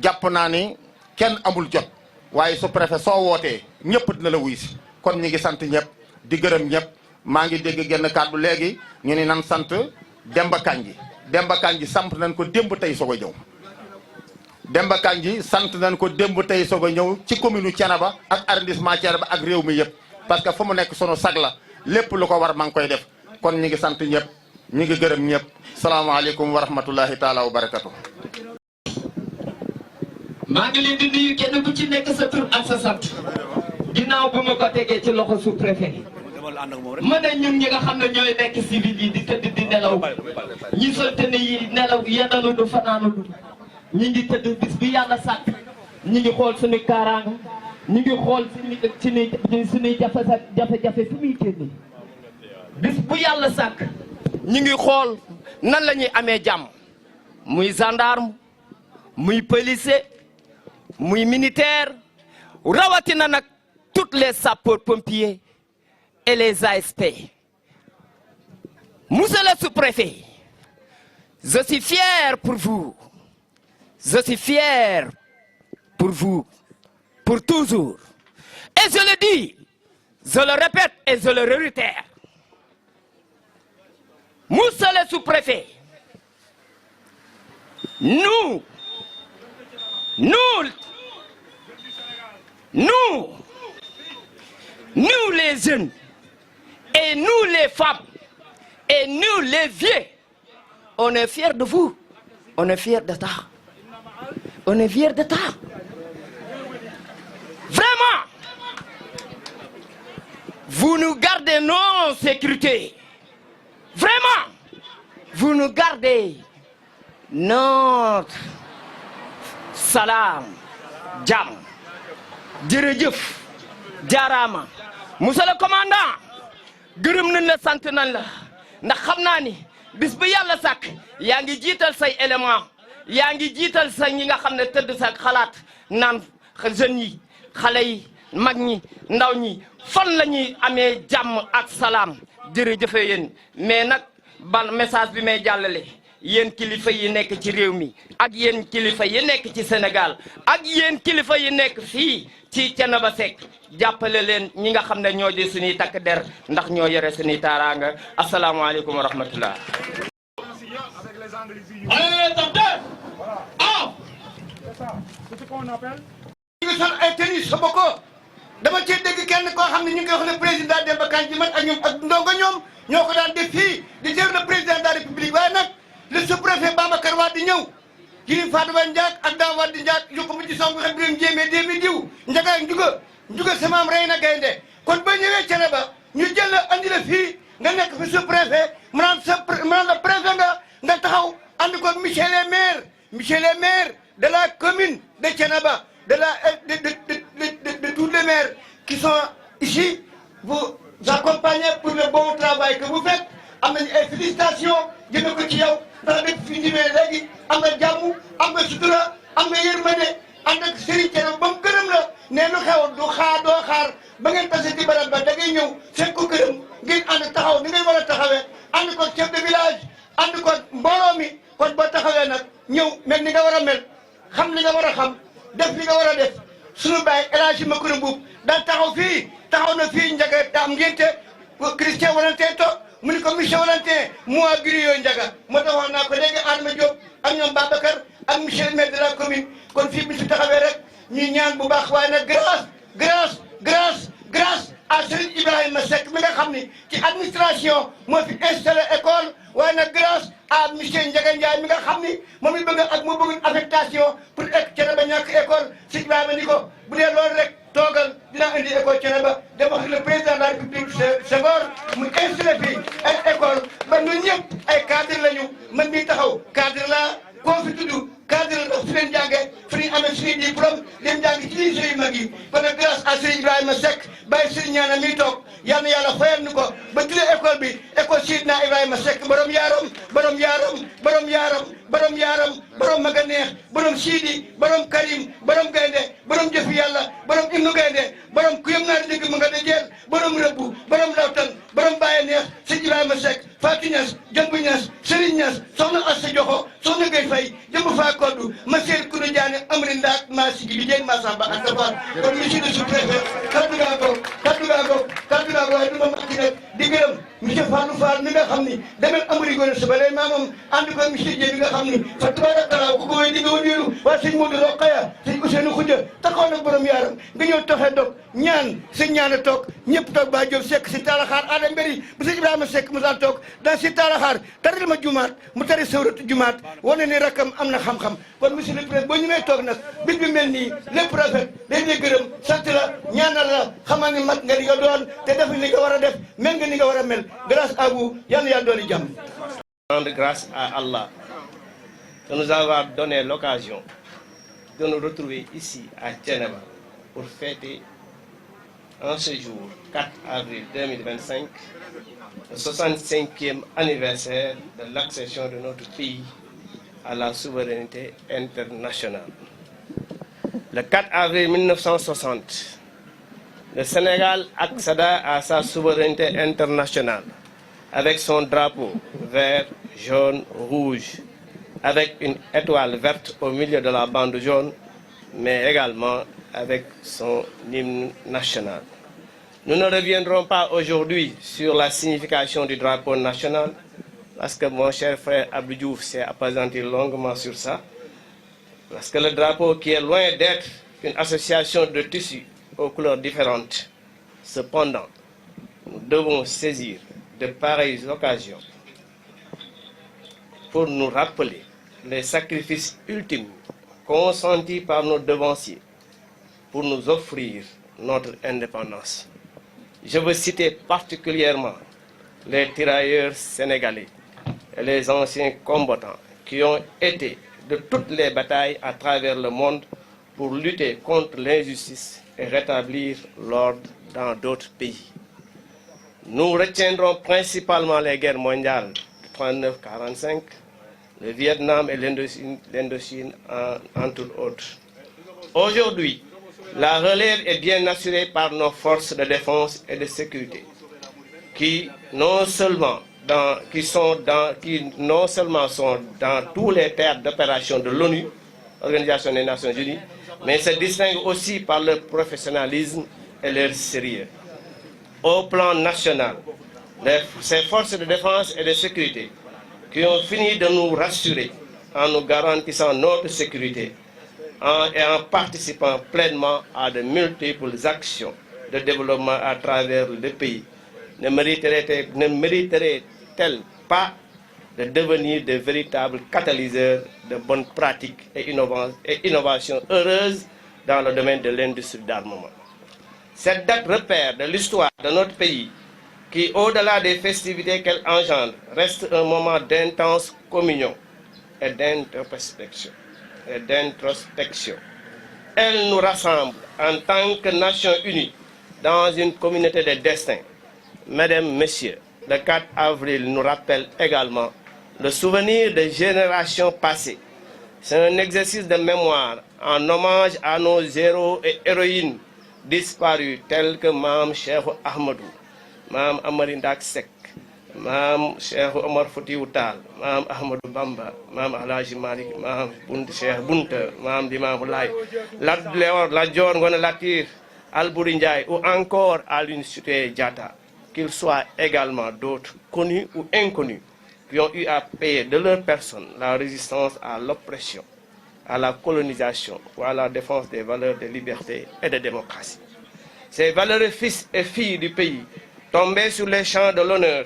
jàpp naa ni kenn amul jot waaye sous-préfet soo wootee ñëpp dina la wuy si kon ñi ngi sant ñëpp di gërëm ñëpp maa ngi dégg genn kaddu léegi ñu ni nan sant Demba Kandji samp nañ ko démb tey soog a ñëw Demba Kandji sant nañ ko démb tey soog a ñëw ci commune Thiénaba ak arrondissement Thiénaba ak réew mi yëpp parce que fu mu nekk sunu sag la lépp lu ko war maa ngi koy def kon ñi ngi sant ñëpp ñi ngi gërëm ñëpp salaamaaleykum wa rahmatullahi taala wa barakatu maa ngi leen di nuyu kenn ku ci nekk sa tur ak sa sant ginnaaw bu ma ko tegee ci loxo sous-préfet ma ne ñun ñi nga xam ne ñooy nekk civil yi di tëdd di nelaw ñi solte ne yi nelaw yendalu du fanaanu du ñi ngi tëdd bis bi yàlla sàkk ñi ngi xool suñu kaaraanga ñi ngi xool suñuy jafe-jafe fi muy génne bis bu yàlla sàkk ñi ngi xool nan la ñuy amee jàmm muy gendarme muy policier muy militaire rawatina nag toutes les sapeurs pompiers et les ASP. Monsieur le sous-préfet, je suis fier pour vous. Je suis fier pour vous, pour toujours. Et je le dis, je le répète et je le réitère. Monsieur le sous-préfet, nous les jeunes, et nous les femmes, et nous les vieux, on est fiers de vous, on est fiers de ça. On est fiers de ça. Vraiment, vous nous gardez nos sécurités. Vraiment, vous nous gardez notre salam, jam, jërëjëf, jaaraama. Monsieur le commandant, gërëm nañ la sant nañ la ndax xam naa ni bis bu yàlla sàkk yaa ngi jiital say élément yaa ngi jiital sa ñi nga xam ne tëdd sa xalaat naan jeunes yi xale yi mag ñi ndaw ñi fan la ñuy amee jàmm ak salaam jërëjëfe yéen mais nag ban message bi may jàllale yéen kilifa yi nekk ci réew mi ak yéen kilifa yi nekk ci Sénégal ak yéen kilifa yi nekk fii ci Thiénaba Seck jàppale leen ñi nga xam ne ñoo di suñuy takk der ndax ñoo yore suñuy taaraanga asalaamaaleykum wa rahmatullah. ñu ngi sol ay tenue sa boko dama cee dégg kenn koo xam ne ñu ngi koy wax le président Demba Kandji man ak ñoom ak ndongo ñoom ñoo ko daan def fii di jër le président de la république waaye nag le sous-préfet Babacar Wade di ñëw Kirim Fadouba Ndiak ak Dame Wade Ndiak yokku mu ci song xam biram jéemee déemi diw njaga njuga sama am rey na gaynde kon ba ñëwee Thiénaba ñu jël la andi la fii nga nekk fi sous-préfet maanaam le préfet nga taxaw ànd ko monsieur le maire de la commune de Thiénaba de tous les maires qui sont ici vous accompagnez pour le bon travail que vous faites am nañu ay félicitations jëme ko ci yow ndax dëkk fi ñëwee léegi am nga jàmm am nga sutura am nga yërmande ànd ak Serigne Thiénaba ba mu gërëm la ne lu xew doo xaar ba ngeen tase ci barab ba da ngay ñëw fekk ko gërëm ngeen ànd taxaw ni ngay war a taxawee ànd ko chef de village ànd ko mbooloo mi kon boo taxawee nag ñëw mel ni nga war a mel xam li nga war a xam def li nga war a def suñu bàyyi El Hadji Macoumba Mboup daal taxaw na fii Ndiaga am ngénte Christian Valentin to mu ni ko monsieur Valentin moi griot Ndiaga moo tax wax naa ko léegi Adama Diop ak ñoom Babacar ak monsieur le maire de la commune kon fii bi si taxawee rek ñuy ñaan bu baax waaye nag grâce à Serigne Ibrahima Seck mi nga xam ni ci administration moo fi installé école waaye nag grâce à monsieur Ndiaga Ndiaye mi nga xam ni moom it moo bëgg affectation pour Thiénaba ñàkk école si Ibrahima ni ko bu dee loolu rek toogal dinaa indi école Thiénaba dem wax le président de la République Senghor mu installé fii ay école ba ñun ñëpp ay cadre lañu man mii taxaw cadre la koo fi tudd cadre la ndax fi leen jàngee fi ñu amee suñuy diplôme leen jàng ci lycée yu mag yi kon nag grâce à Serigne Ibrahima Seck bàyyi Serigne ñaana miy toog yal na yàlla fayal ni ko ba tuddee école bi école Seydina Ibrahima Seck borom maga neex borom Sidi borom Karim borom gaynde borom jëfi yàlla borom ibnu gaynde borom ku yëm naa dégg mu nga dajeel borom rëbbu borom lawtan borom bàyyi neex Serigne Ibrahima Seck Fatou Niass Jëmb Niass Serigne Niass soxna Assa Joxo soxna Gueye Faye jëmb faa koddu ma seer ku nu jaane amri ndaak maa sigi bi jéeg maa samba ak safar kon monsieur le sous-préfet kaddu gaa ko waaye du ma màcc nag di gërëm monsieur Fallou Fall mi nga xam ni demel amri gone sa balay maa moom ànd ko monsieur Dieng bi nga xam ni fa tabarakallah ku ko wéy di nga wëndeelu waa sëñ Modou Rokhaya sëñ Ousseynou Khoudia taxaw nag borom yaaram nga ñëw toxee dog ñaan sëñ ñaan a toog ñëpp toog ba Diop Seck si taalaxaar Adama Mbéri bu sëñ Ibrahima Seck mu daan toog dans si taalaxaar taril ma jumaat mu tari sawratu jumaat wane ni rakkam am na xam-xam kon monsieur le président boo ñu may toog nag bis bi mel nii lépp rafet dañ lay gërëm sant la ñaanal la xamal ni mat nga li nga doon te def li nga war a def mel nga ni nga war a mel grâce à vous yal na yàlla dooli jàmm. Rendre grâce à Allah de nous avoir donné l'occasion de nous retrouver ici à Thiénaba pour fêter en ce jour 4 avril 2025 le 65e anniversaire de l'accession de notre pays à la souveraineté internationale. Le 4 avril 1960, le Sénégal accéda à sa souveraineté internationale avec son drapeau vert, jaune, rouge, avec une étoile verte au milieu de la bande jaune, mais également avec son hymne national. Nous ne reviendrons pas aujourd'hui sur la signification du drapeau national, parce que mon cher frère Abdou Diouf s'est appesanti longuement sur ça, parce que le drapeau, qui est loin d'être une association de tissus aux couleurs différentes, cependant, nous devons saisir de pareilles occasions pour nous rappeler les sacrifices ultimes consentis par nos devanciers pour nous offrir notre indépendance. Je veux citer particulièrement les tirailleurs sénégalais et les anciens combattants qui ont été de toutes les batailles à travers le monde pour lutter contre l'injustice et rétablir l'ordre dans d'autres pays. Nous retiendrons principalement les guerres mondiales de 39-45, le Vietnam et l'Indochine, entre autres. Aujourd'hui, la relève est bien assurée par nos forces de défense et de sécurité, qui non seulement sont dans tous les théâtres d'opération de l'ONU, Organisation des Nations Unies, mais se distinguent aussi par leur professionnalisme et leur sérieux. Au plan national, ces forces de défense et de sécurité qui ont fini de nous rassurer en nous garantissant notre sécurité et en participant pleinement à de multiples actions de développement à travers le pays, ne mériteraient-elles pas de devenir de véritables catalyseurs de bonnes pratiques et innovations heureuses dans le domaine de l'industrie d'armement. Cette date repère de l'histoire de notre pays qui, au-delà des festivités qu'elle engendre, reste un moment d'intense communion et d'introspection. Elle nous rassemble en tant que nation unie dans une communauté de destin. Mesdames, Messieurs, le 4 avril nous rappelle également le souvenir de générations passées. C'est un exercice de mémoire en hommage à nos héros et héroïnes disparus tels que Mam Cheikh Ahmadou, Mam Amarindak Sek, Mam Cheikh Omar Foutiyou Tall, Mam Ahmadou Bamba, Mam Alhaji Malik, Mam Cheikh Bunta, Mam Limamou Laye, Lat Dior Ngoné Latyr, Albouri Ndiaye ou encore Aline Sitoé Diatta, qu'ils soient également d'autres, connus ou inconnus, qui ont eu à payer de leur personne la résistance à l'oppression, à la colonisation ou à la défense des valeurs de liberté et de démocratie. Ces valeureux fils et filles du pays, tombés sur les champs de l'honneur,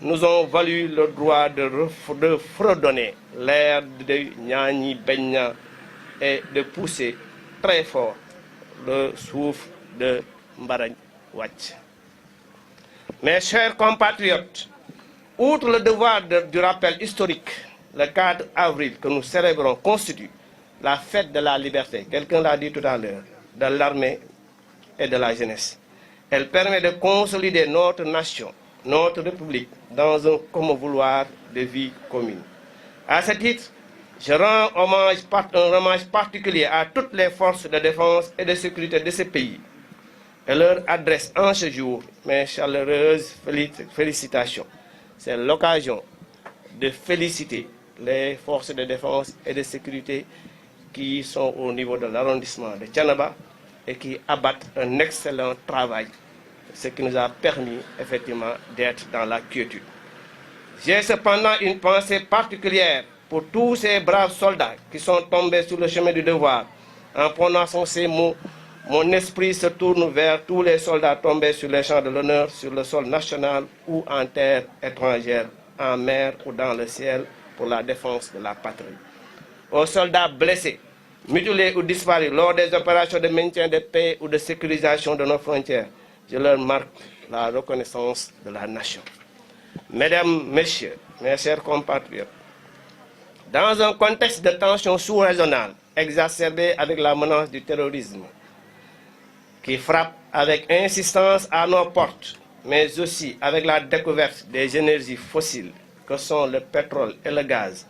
nous ont valu le droit de fredonner l'air de Nyani Benya et de pousser très fort le souffle de Mbaragn Wathie. Mes chers compatriotes, outre le devoir du rappel historique, le 4 avril que nous célébrons constitue la fête de la liberté, quelqu'un l'a dit tout à l'heure, de l'armée et de la jeunesse. Elle permet de consolider notre nation, notre République, dans un commun vouloir de vie commune. À ce titre, je rends un hommage particulier à toutes les forces de défense et de sécurité de ce pays et leur adresse en ce jour mes chaleureuses félicitations. C'est l'occasion de féliciter les forces de défense et de sécurité qui sont au niveau de l'arrondissement de Thiénaba et qui abattent un excellent travail, ce qui nous a permis effectivement d'être dans la quiétude. J'ai cependant une pensée particulière pour tous ces braves soldats qui sont tombés sur le chemin du devoir. En prononçant ces mots, mon esprit se tourne vers tous les soldats tombés sur les champs de l'honneur, sur le sol national ou en terre étrangère, en mer ou dans le ciel, pour la défense de la patrie. Aux soldats blessés, mutilés ou disparus lors des opérations de maintien de paix ou de sécurisation de nos frontières, je leur marque la reconnaissance de la nation. Mesdames, Messieurs, mes chers compatriotes, dans un contexte de tension sous-régionale exacerbée avec la menace du terrorisme, qui frappe avec insistance à nos portes, mais aussi avec la découverte des énergies fossiles que sont le pétrole et le gaz,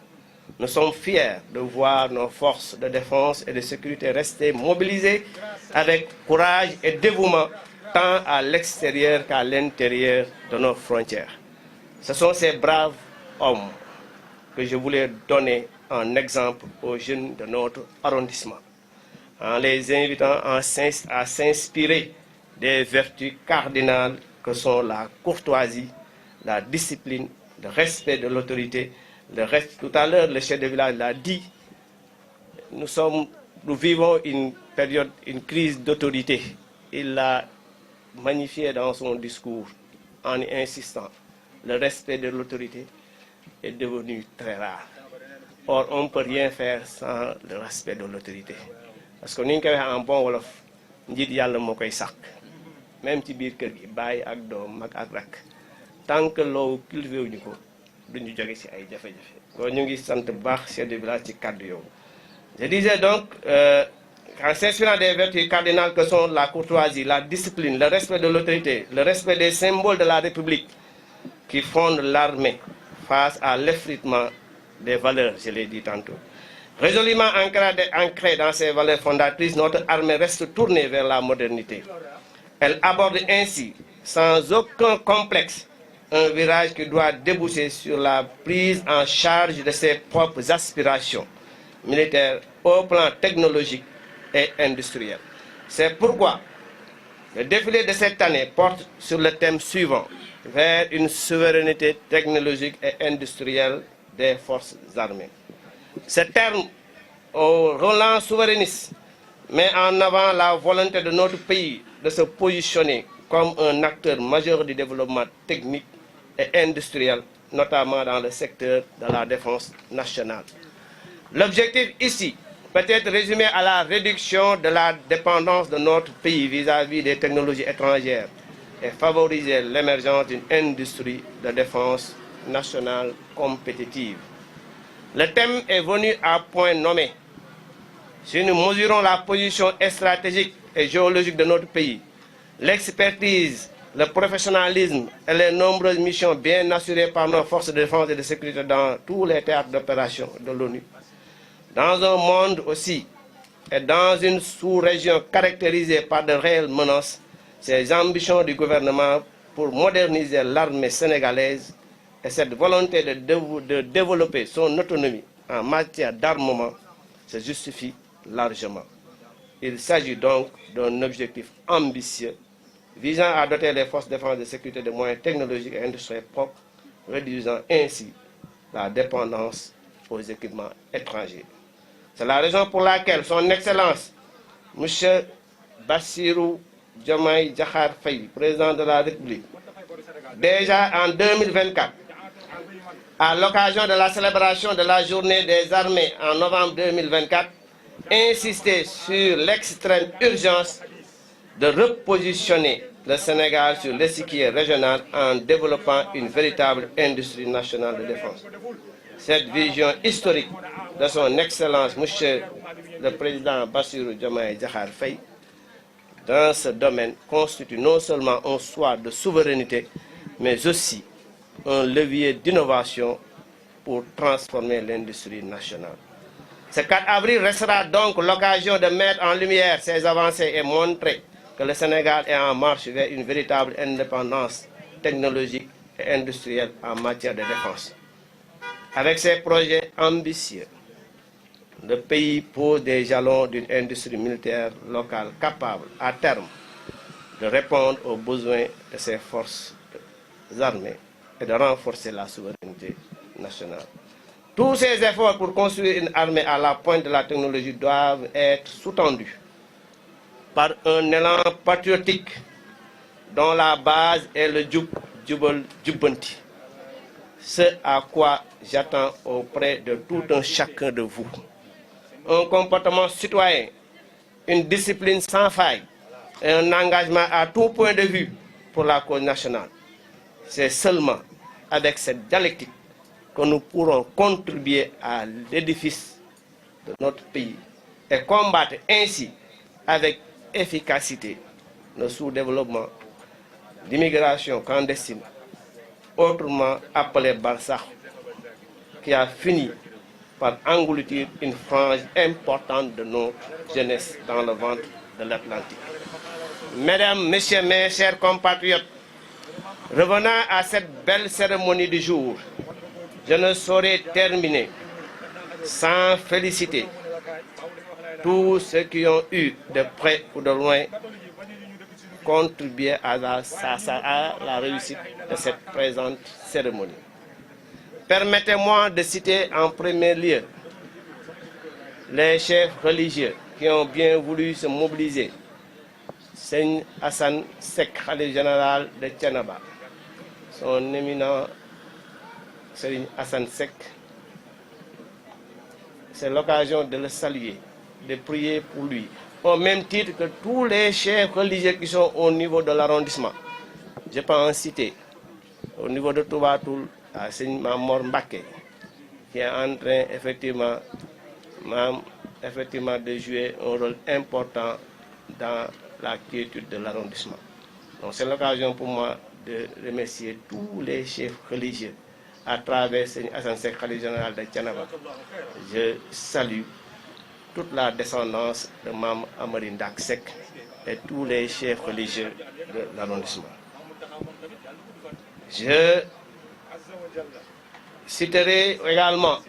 nous sommes fiers de voir nos forces de défense et de sécurité rester mobilisées avec courage et dévouement tant à l'extérieur qu'à l'intérieur de nos frontières. Ce sont ces braves hommes que je voulais donner en exemple aux jeunes de notre arrondissement, en les invitant à s'inspirer des vertus cardinales que sont la courtoisie, la discipline, le respect de l'autorité. Tout à l'heure, le chef de village l'a dit, nous vivons une période, une crise d'autorité. Il l'a magnifié dans son discours en insistant. Le respect de l'autorité est devenu très rare. Or, on ne peut rien faire sans le respect de l'autorité. Parce que nous avons un bon wolof, njiit yàlla moo koy sàkk même ci biir kër gi bàyyi ak doom mag ak rakk tant que loolu cultivé wuñu ko duñu jóge ci ay jafe-jafe. kon ñu ngi sant bu baax chef de village ci kàddu yow. Je disais donc en s'inspirant des vertus cardinales que sont la courtoisie, la discipline, le respect de l'autorité, le respect des symboles de la République qui fondent l'armée face à l'effritement des valeurs, je l'ai dit tantôt. Résolument ancrée dans ses valeurs fondatrices, notre armée reste tournée vers la modernité. Elle aborde ainsi, sans aucun complexe, un virage qui doit déboucher sur la prise en charge de ses propres aspirations militaires au plan technologique et industriel. C'est pourquoi le défilé de cette année porte sur le thème suivant, vers une souveraineté technologique et industrielle des forces armées. Ce terme au relance souverainiste met en avant la volonté de notre pays de se positionner comme un acteur majeur du développement technique et industriel, notamment dans le secteur de la défense nationale. L'objectif ici peut être résumé à la réduction de la dépendance de notre pays vis-à-vis des technologies étrangères, et favoriser l'émergence d'une industrie de défense nationale compétitive. Le thème est venu à point nommé. Si nous mesurons la position stratégique et géologique de notre pays, l'expertise, le professionnalisme et les nombreuses missions bien assurées par nos forces de défense et de sécurité dans tous les théâtres d'opération de l'ONU, dans un monde aussi et dans une sous-région caractérisée par de réelles menaces, ces ambitions du gouvernement pour moderniser l'armée sénégalaise et cette volonté de développer son autonomie en matière d'armement se justifient largement. Il s'agit donc d'un objectif ambitieux visant à doter les forces de défense et de sécurité de moyens technologiques et industriels propres, réduisant ainsi la dépendance aux équipements étrangers. C'est la raison pour laquelle son Excellence, M. Bassirou Diomaye Diakhar Faye, président de la République, déjà en 2024, à l'occasion de la célébration de la journée des armées en novembre 2024, insisté sur l'extrême urgence de repositionner le Sénégal sur l'échiquier régional en développant une véritable industrie nationale de défense. Cette vision historique de son Excellence, Monsieur le Président Bassirou Diomaye Diakhar Faye, dans ce domaine constitue non seulement un choix de souveraineté, mais aussi un levier d'innovation pour transformer l'industrie nationale. Ce 4 avril restera donc l'occasion de mettre en lumière ces avancées et montrer que le Sénégal est en marche vers une véritable indépendance technologique et industrielle en matière de défense. Avec ces projets ambitieux, le pays pose des jalons d'une industrie militaire locale capable, à terme, de répondre aux besoins de ses forces armées et de renforcer la souveraineté nationale. Tous ces efforts pour construire une armée à la pointe de la technologie doivent être sous-tendus par un élan patriotique dont la base est le Jubal Jubanti. Ce à quoi j'attends auprès de tout un chacun de vous. Un comportement citoyen, une discipline sans faille et un engagement à tout point de vue pour la cause nationale. C'est seulement avec cette dialectique que nous pourrons contribuer à l'édifice de notre pays et combattre ainsi avec efficacité le sous-développement, l'immigration clandestine, autrement appelé Barsakh, qui a fini par engloutir une frange importante de notre jeunesse dans le ventre de l'Atlantique. Mesdames, Messieurs, mes chers compatriotes, revenant à cette belle cérémonie du jour, je ne saurais terminer sans féliciter tous ceux qui ont eu, de près ou de loin, contribué à la réussite de cette présente cérémonie. Permettez-moi de citer en premier lieu les chefs religieux qui ont bien voulu se mobiliser. Seigneur Hassan Sek, khalife général de Thiénaba, son éminent Seigneur Hassan Sek, c'est l'occasion de le saluer, de prier pour lui, au même titre que tous les chefs religieux qui sont au niveau de l'arrondissement. Je peux en citer au niveau de Toubatoul, à Seigneur Mamor Mbake, qui est en train effectivement de jouer un rôle important dans la quiétude de l'arrondissement. Donc c'est l'occasion pour moi de remercier tous les chefs religieux à travers Seigneur Hassan Sek, khalife général de Thiénaba. Je salue toute la descendance de Mam Amari Ndak Sek et tous les chefs religieux de l'arrondissement. Je citerai également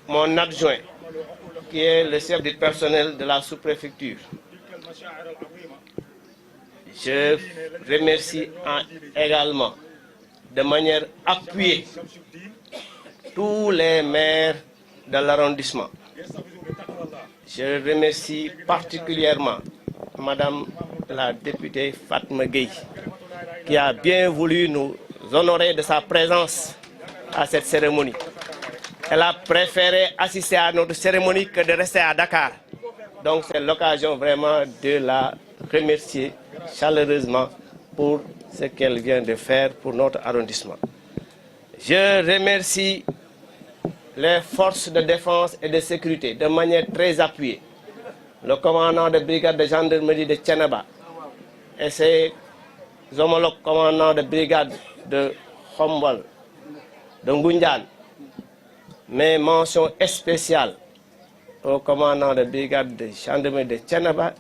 mon adjoint, qui est le chef du personnel de la sous-préfecture. Je remercie également de manière appuyée tous les maires de l'arrondissement. Je remercie particulièrement Madame la députée Fatma Gueye, qui a bien voulu nous honorer de sa présence à cette cérémonie. Elle a préféré assister à notre cérémonie que de rester à Dakar. Donc c'est l'occasion vraiment de la remercier chaleureusement pour ce qu'elle vient de faire pour notre arrondissement. Je remercie les forces de défense et de sécurité de manière très appuyée. Le commandant de brigade de gendarmerie de Thiénaba et ses homologues commandants de brigade de Khombol, de Ngoundiane, mais mention spéciale au commandant de brigade de gendarmerie de Thiénaba,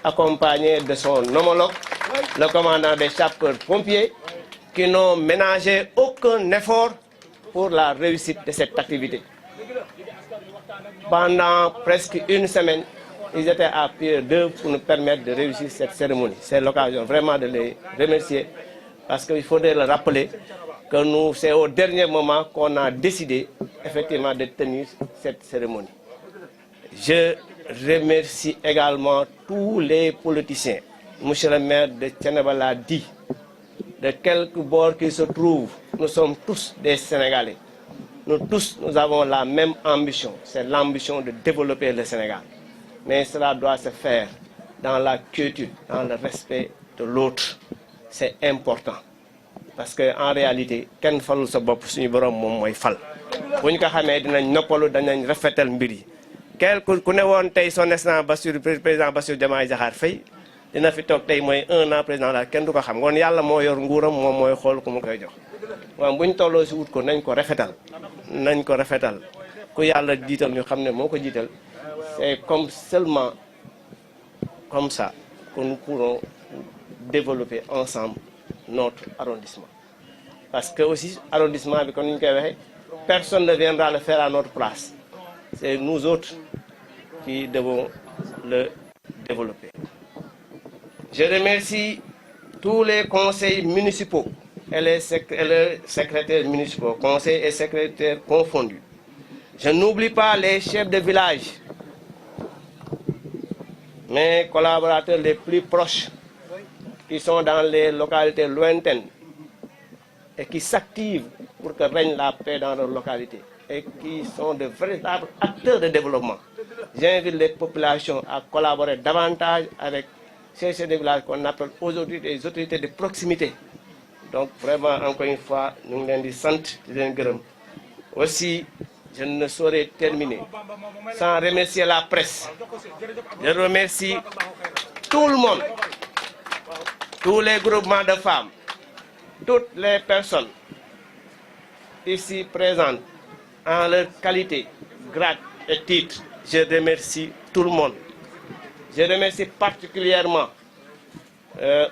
accompagné de son homologue, le commandant des sapeurs-pompiers, qui n'ont ménagé aucun effort pour la réussite de cette activité. Pendant presque une semaine, ils étaient à pied d'œuvre pour nous permettre de réussir cette cérémonie. C'est l'occasion vraiment de les remercier parce qu'il faudrait le rappeler que c'est au dernier moment qu'on a décidé effectivement de tenir cette cérémonie. Je remercie également tous les politiciens. Monsieur le maire de Thiénaba l'a dit, de quelque bord qu'ils se trouvent, nous sommes tous des Sénégalais. Nous tous, nous avons la même ambition, c'est l'ambition de développer le Sénégal. Mais cela doit se faire dans la quiétude, dans le respect de l'autre. C'est important. Parce qu'en réalité, kenn falul sa bopp suñu borom moom mooy fal. Bu ñu ko xamee dinañ noppalu danañ rafetal mbir yi. Ku ne woon tey son excellence président Bassirou Diomaye Diakhar Faye dina fi toog tey mooy 1 an président la kenn du ko xam ngoon yàlla moo yor nguuram moom mooy xool ku mu koy jox. waaw bu ñu tolloo si wut ko nañ ko rafetal. nañ ko rafetal ku yàlla jiital ñu xam ne moo ko jiital. C'est comme seulement comme ça que nous pourrons développer ensemble notre arrondissement. Parce que aussi, arrondissement, personne ne viendra le faire à notre place. C'est nous autres qui devons le développer. Je remercie tous les conseils municipaux et les secrétaires municipaux, conseils et secrétaires confondus. Je n'oublie pas les chefs de village, mes collaborateurs les plus proches qui sont dans les localités lointaines et qui s'activent pour que règne la paix dans leur localité et qui sont de véritables acteurs de développement. J'invite les populations à collaborer davantage avec ces chefs de village qu'on appelle aujourd'hui des autorités de proximité. Donc vraiment, encore une fois, nous sommes des centres de aussi. Je ne saurais terminer sans remercier la presse. Je remercie tout le monde, tous les groupements de femmes, toutes les personnes ici présentes en leur qualité, grade et titre. Je remercie tout le monde. Je remercie particulièrement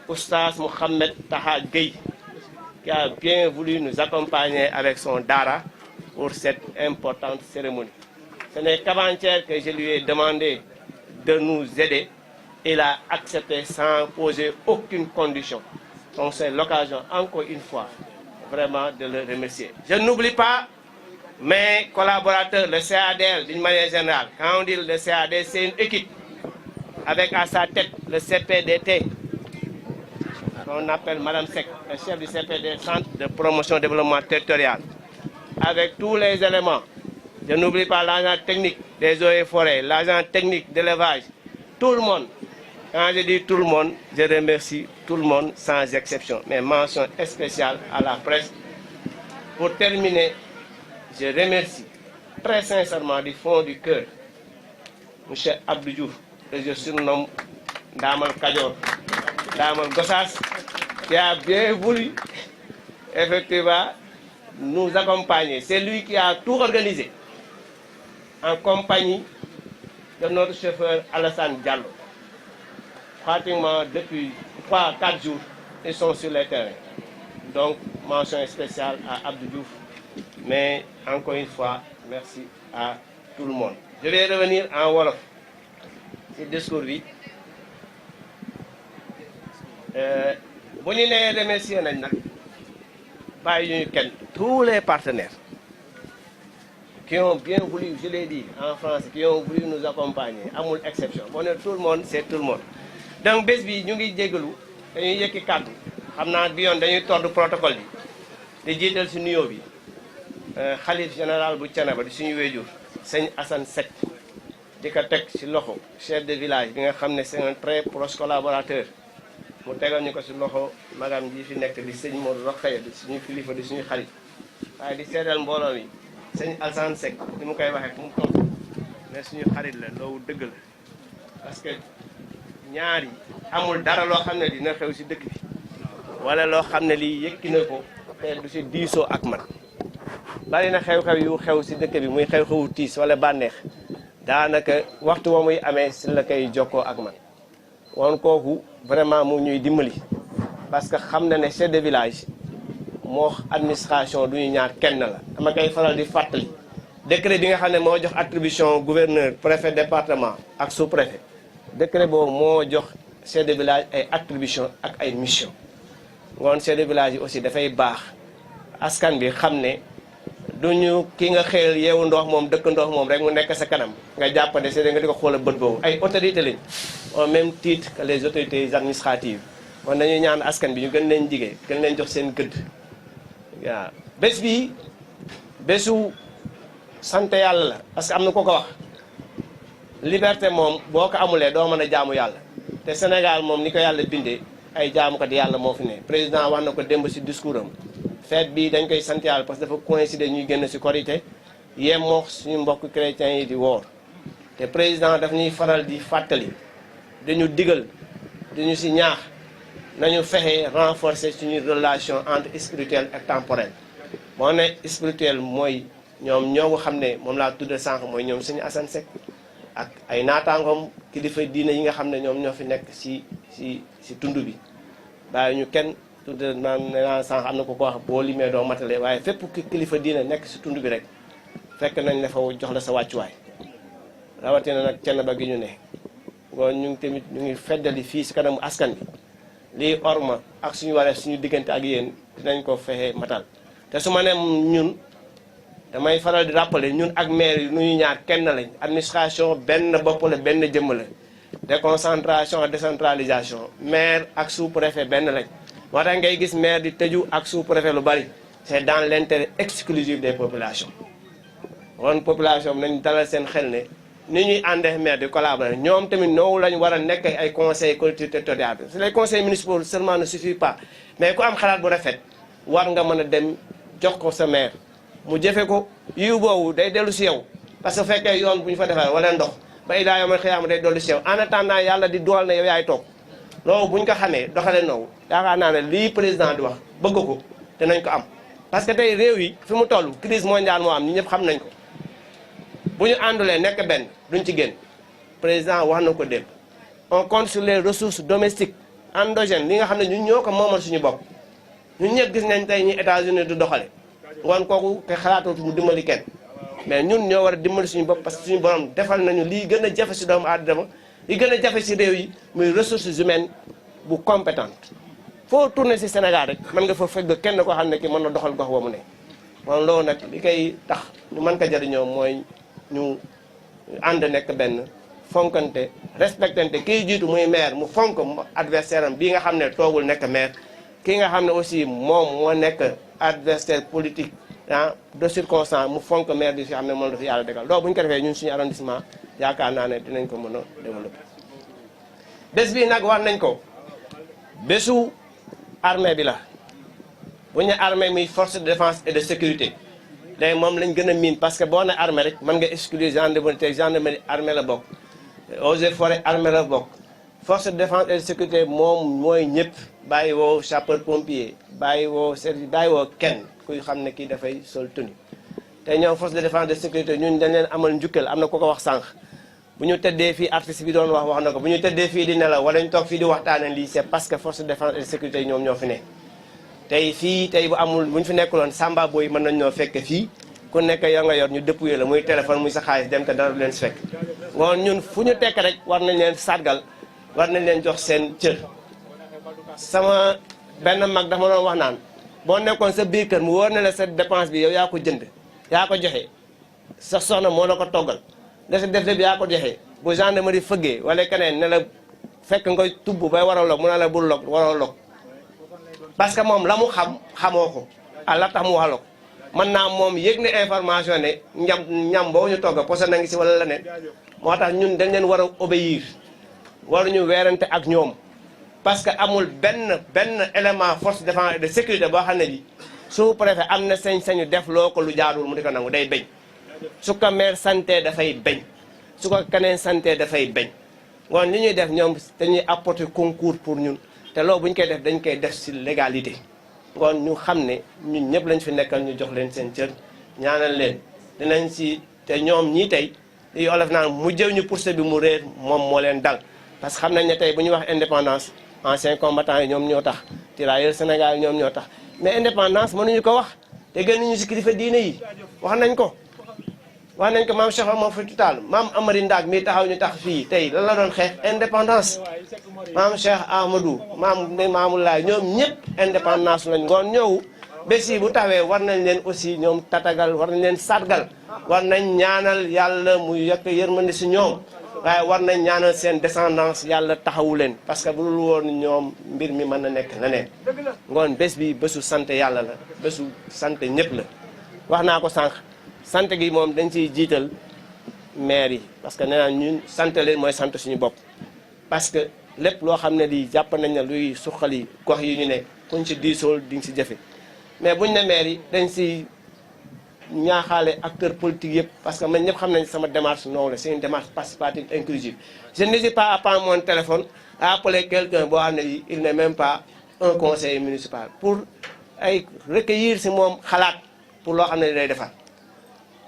Oustaz Mohamed Taha Gueye qui a bien voulu nous accompagner avec son Dara pour cette importante cérémonie. Ce n'est qu'avant-hier que je lui ai demandé de nous aider. Il a accepté sans poser aucune condition. Donc c'est l'occasion, encore une fois, vraiment de le remercier. Je n'oublie pas mes collaborateurs, le CADL d'une manière générale. Quand on dit le CADL, c'est une équipe avec à sa tête le CPDT, qu'on appelle Madame Sek, le chef du CPD, Centre de promotion et développement territorial. Avec tous les éléments. Je n'oublie pas l'agent technique des eaux et forêts, l'agent technique d'élevage, tout le monde. Quand je dis tout le monde, je remercie tout le monde sans exception. Mais mention spéciale à la presse. Pour terminer, je remercie très sincèrement du fond du cœur M. Abdou Diouf, que je surnomme Damal Kadior, Damal Gossas, qui a bien voulu effectivement nous accompagner. C'est lui qui a tout organisé en compagnie de notre chauffeur Alassane Diallo. Pratiquement depuis 3-4 jours, ils sont sur le terrain. Donc, mention spéciale à Abdou Diouf. Mais encore une fois, merci à tout le monde. Je vais revenir en Wolof. C'est discours vite. Bonne remercier tous les partenaires qui ont bien voulu, je l'ai dit en français, qui ont voulu nous accompagner, à mon exception. Bon, tout le monde, c'est tout le monde. Donc, nous avons dit que nous avons dit que protocole. Nous avons dit que Khalif général bu Thiénaba di suñu wéjur sëñ Assane Seck di ko teg ci loxo chef de village bi nga xam ne c'est un très proche collaborateur mu tegal ñu ko si loxo magam ji fi nekk di sëñ Modou Rokhaya di suñu kilifa di suñu xarit waaye di seedal mbooloo mi sëñ Alassane Seck ni mu koy waxee mu tontu ne suñu xarit la loolu dëgg la parce que ñaari amul dara loo xam ne dina xew si dëkk bi wala loo xam ne lii yëkki na ko te du si diisoo ak man bari na xew-xew yu xew si dëkk bi muy xew-xewu tiis wala bànneex daanaka waxtu wa muy amee si la koy jokkoo ak man woon kooku vraiment mu ñuy dimbali parce que xam na ne chef de village moo administration du ñu ñaar kenn la dama koy faral di fàttali décret bi nga xam ne moo jox attribution gouverneur préfet département ak sous préfet décret boobu moo jox chef de village ay attribution ak ay mission ngoon chef de village yi aussi dafay baax askan bi xam ne duñu ki nga xëyal yeewu ndox moom dëkk ndox moom rek mu nekk sa kanam nga jàppale c'est nga di ko xoolal bët boobu ay autorité lañ au même titre que les autorités administratives kon dañuy ñaan askan bi ñu gën leen jigee gën leen jox seen gëdd waaw bés bi bésu sant yàlla la parce que am na ko ko wax liberté moom boo ko amulee doo mën a jaamu yàlla te Sénégal moom ni ko yàlla bindee ay jaamukat yàlla moo fi ne président wax na ko démb si discours am fête bi dañ koy sant yàlla parce que dafa coïncider ñuy génn si korité yem moo suñu mbokk chrétiens yi di woor te président daf ñuy faral di fàttali dañu digal dañu si ñaax nañu fexe renforcer suñu relation entre spirituel ak temporel moo ne spirituel mooy ñoom ñoo nga xam ne moom laa tudde sànq mooy ñoom suñu Assane Seck ak ay naataangoom kilifa diine yi nga xam ne ñoom ñoo fi nekk si tund bi bàyyi ñu kenn tudde naan sànq am na ko wax boo limee doo matale waaye fépp kilifa diine nekk si tund bi rek fekk nañ la fa jox la sa wàccuwaay rawatina nag Thiénaba gi ñu ne ngoon ñu ngi tamit ñu ngi feddali fii si kanamu askan bi lii orma ak suñu waree suñu diggante ak yéen dinañ ko fexe matal te su ma ne ñun damay faral di rappeler ñun ak maire yi nuñu ñaar kenn lañ administration benn bopp la benn jëmm la déconcentration ak décentralisation maire ak sous-préfet benn lañ moo tax ngay gis maire di tëju ak sous-préfet lu bari c'est dans l'intérêt exclusif des populations kon population bi nañ dalal seen xel ne ni ñuy àndee maire di collaborer ñoom tamit noonu lañ war a nekk ay conseils collectivités territoriales les conseils municipaux seulement ne suffit pas mais ku am xalaat bu rafet war nga mën a dem jox ko sa maire mu jëfe ko yiw boobu day dellu si yow parce que fekkee yoon bu ñu fa defee wala ndox ba ilaa yomal xiyaama day dellu si yow en attendant yàlla di dool ne yow yaay toog loolu bu ñu ko xamee doxalee noowu yaakaar naa ne lii président di wax bëgg ko dinañ ko am parce que tey réew yi fi mu toll crise mondiale moo am ñi ñëpp xam nañ ko bu ñu àndulee nekk benn duñ ci génn président wax na ko démb on compte sur les ressources domestiques endogènes li nga xam ne ñun ñoo ko moomal suñu bopp ñun ñëpp gis nañ tey ñi États-Unis du doxale ngoon kooku te xalaatootu mu dimbali kenn mais ñun ñoo war a dimbali suñu bopp parce que suñu borom defal nañu lii gën a jafe si doomu aadama li gën a jafe si réew yi muy ressources humaines bu compétente foo tourner si Sénégal rek mën nga fa fekk kenn koo xam ne ki mën na doxal gox ba mu ne kon loolu nag li koy tax ñu mën ko jëriñoo mooy ñu ànd nekk benn fonkante respectante kii jiitu muy maire mu fonk adversaire am bii nga xam ne toogul nekk maire kii nga xam ne aussi moom moo nekk adversaire politique de circonstance mu fonk maire bi fi xam ne moom dafa yàlla dégal loolu bu ñu ko defee ñun suñu arrondissement yaakaar naa ne dinañ ko mën a développer bés bi nag war nañ ko bésu armée bi la bu ñu armée muy force de défense et de sécurité léegi moom lañ gën a miin parce que boo ne armée rek mën nga exclure gendarmerie te gendarmerie armée la bokk eaux et forêt armée la bokk force de défense et de sécurité moom mooy ñëpp bàyyi woo sapeur pompier bàyyi woo service bàyyi woo kenn kuy xam ne kii dafay sol tenue te ñoom force de défense et de sécurité ñun dañ leen amal njukkal am na ko wax sànq bu ñu tëddee fii artiste bi doon wax na ko bu ñu tëddee fii di nelaw wala ñu toog fii di waxtaane lii c'est parce que force de défense et de sécurité ñoom ñoo fi ne tey fii tey bu amul bu ñu fi nekkuloon samba booy mën nañ ñoo fekk fii ku nekk yor nga yor ñu dépouillé la muy téléphone muy sa xaalis dem te dara du leen si fekk ngoon ñun fu ñu tekk rek war nañ leen sargal war nañ leen jox seen cër sama benn mag dafa ma doon wax naan boo nekkoon sa biir kër mu wóor na la sa dépense bi yow yaa ko jënd yaa ko joxe sa soxna moo la ko toggal nga sa def bi yaa ko joxe bu gendarmerie fëggee wala keneen ne la fekk nga tubb bay war a log mu ne la bul log waroo log parce que moom la mu xam xamoo ko la tax mu wax la ko mën naa moom yëg na information ne ñam boo ñu togg poson na ngi si wala leneen moo tax ñun dañ leen war a obéir waruñu weerante ak ñoom parce que amul benn élément force de défense et de sécurité boo xam ne bi sous-préfet am na sañ-sañu def loo ko lu jaarul mu di ko nangu day bañ su ko maire santé dafay bañ su ko keneen santé dafay bañ ngoon li ñuy def ñoom dañuy apporter concours pour ñun te loolu bu ñu koy def dañ koy def ci légalité ngoon ñu xam ne ñun ñëpp lañ fi nekkal ñu jox leen seen cër ñaanal leen dinañ ci te ñoom ñii tey li olof naan mu jëw ñu pourse bi mu réer moom moo leen dal parce que xam nañ ne tey bu ñuy wax indépendance anciens combattants yi ñoom ñoo tax tirailleurs Sénégal ñoom ñoo tax mais indépendance mënuñu ko wax te gën ñu ci kilifa diine yi wax nañ ko maam Cheikh Omar Foutiyou Tall maam Amari Ndaak mii taxaw ñu tax fii tey lan la doon xeex indépendance maam Cheikh Ahmadou Mamoulaye ñoom ñëpp indépendance lañ ngoon ñëw bés yi bu taxawee war nañ leen aussi ñoom tatagal war nañ leen sargal war nañ ñaanal yàlla mu yokk yërmande si ñoom waaye war nañ ñaanal seen descendance yàlla taxawu leen parce que bu dul woon ñoom mbir mi mën na nekk leneen ngoon bés bi bésu sant yàlla la bésu sant ñëpp la wax naa ko sànq sant gi moom dañ ciy jiital maire yi parce que nee naa ñun sant leen mooy sant suñu bopp parce que lépp loo xam ne lii jàpp nañ ne luy suqali gox yi ñu ne kuñ ci diisool di nga si jëfe mais buñ ne maire yi dañ si ñaaxaale acteurs politiques yëpp parce que man ñëpp xam nañ sama démarche noonu la c'est une démarche participative inclusive je n'hésite pas à prendre mon téléphone à appeler quelqu'un boo xam ne il n'est même pas un conseiller municipal pour ay recueillir si moom xalaat pour loo xam ne day defar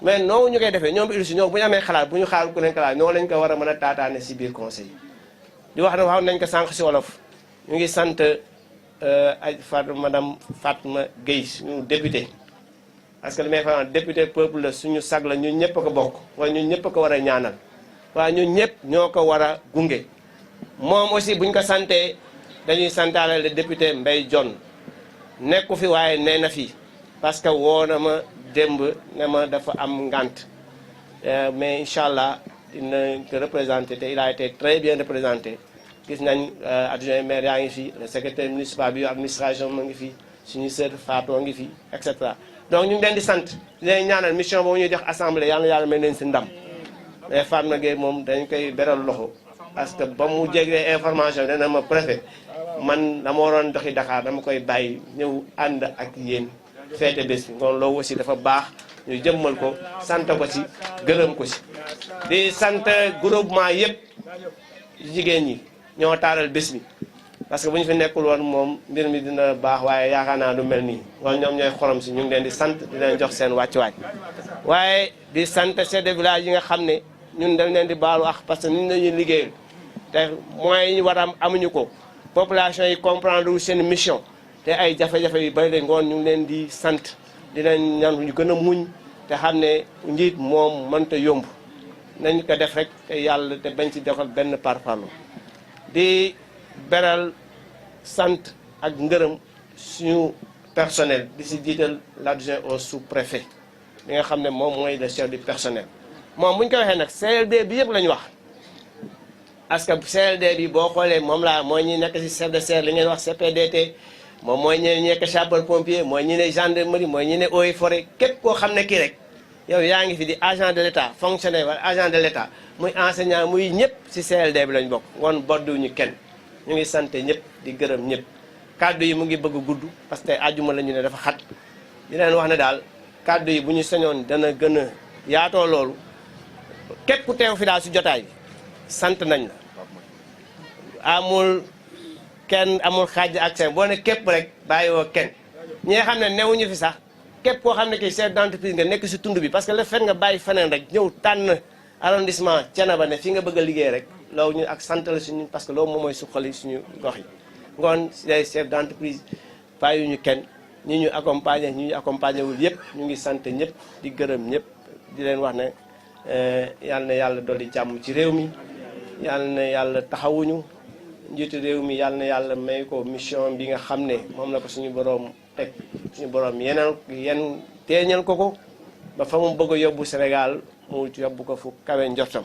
mais noonu ñu koy defee ñoom illusi ñoom bu ñu amee xalaat bu ñu xaar ku leen xalaat noonu lañ ko war a mën a taataane si biir conseil di wax ne wax nañ ko sànq si wolof ñu ngi sant ay madame Fatma Gueye suñu député parce que li may fa député peuple la suñu sag la ñun ñëpp a ko bokk wala ñun ñëpp a ko war a ñaanal waaye ñun ñëpp ñoo ko war a gunge moom aussi buñ ko santee dañuy santaale le député Mbaye Dione nekku fi waaye nee na fi parce que woo na ma démb ne ma dafa am ngant mais incha allah dina ko représenté te il a été très bien représenté gis nañ adjoint maire yaa ngi fi le secrétaire municipal bi administration ma ngi fi suñu sœur Fatou ngi fi et cetera donc ñu ngi leen di sant di leen ñaanal mission boobu ñuy jox assemblée yàlla may leen si ndam mais Fatma Gueye moom dañ koy beral loxo parce que ba mu jéglee information dana ma préfet man dama waroon doxi Dakar dama koy bàyyi ñëw ànd ak yéen feete bés bi ngoon loolu aussi dafa baax ñu jëmmal ko sant ko ci gërëm ko ci di sant groupement yëpp jigéen ñi ñoo taaral bés bi parce que bu ñu fi nekkul woon moom mbir mi dina baax waaye yaakaar naa du mel nii ngoon ñoom ñooy xorom si ñu ngi leen di sant di leen jox seen wàccuwaay waaye di sant chef de village yi nga xam ne ñun dañ leen di baalu ak parce que ñun lañuy liggéeyal te moyens yi ñu war a am amuñu ko population yi comprendre wu seen mission te ay jafe-jafe yu bari la ngoon ñu ngi leen di sant di leen ñaan ñu gën a muñ te xam ne njiit moom mënta yomb nañ ko def rek te yàlla te bañ ci defal benn parparlo di beral sant ak ngërëm suñu personnel di si jiital l'adjoint au sous-préfet bi nga xam ne moom mooy le chef du personnel moom bu ñu ko waxee nag CLD bi yëpp la ñu wax parce que CLD bi boo xoolee moom laa mooy ñi nekk si chef de serre li ngeen wax CPDT moom mooy ñi nekk sapeur pompier mooy ñi ne gendarmerie mooy ñi ne eaux et forêt képp koo xam ne kii rek yow yaa ngi fi di agent de l'État fonctionnaire wala agent de l'État muy enseignant muy ñëpp si CLD bi lañ bokk ngoon bodduñu kenn ñu ngi sant ñëpp di gërëm ñëpp kaddu yi mu ngi bëgg gudd parce que àjjuma la ñu ne dafa xat di leen wax ne daal kaddu yi bu ñu sañoon dana gën a yaatoo loolu képp ku teew fi daal si jotaay bi sant nañ la amul kenn amul xaaj ak seen boo ne képp rek bàyyiwoo kenn ñi nga xam ne newuñu fi sax képp koo xam ne kii chef d'entreprise nga nekk si tund bi parce que le fait nga bàyyi feneen rek ñëw tànn arrondissement Thiénaba ne fi nga bëgg a liggéey rek loolu ñu ak sant la suñu parce que loolu moom mooy suqali suñu gox yi ngoon les chefs d'entreprise bàyyiwuñu kenn ñi ñu accompagner ñi ñu accompagner wul yëpp ñu ngi sant ñëpp di gërëm ñëpp di leen wax ne yàlla na yàlla dolli jàmm ci réew mi yàlla na yàlla taxawuñu njiitu réew mi yàlla na yàlla may ko mission bi nga xam ne moom la ko suñu boroom teg suñu boroom yenn teeñal ko ba fa mu bëgg a yóbbu Sénégal mu yóbbu ko fu kawe njortam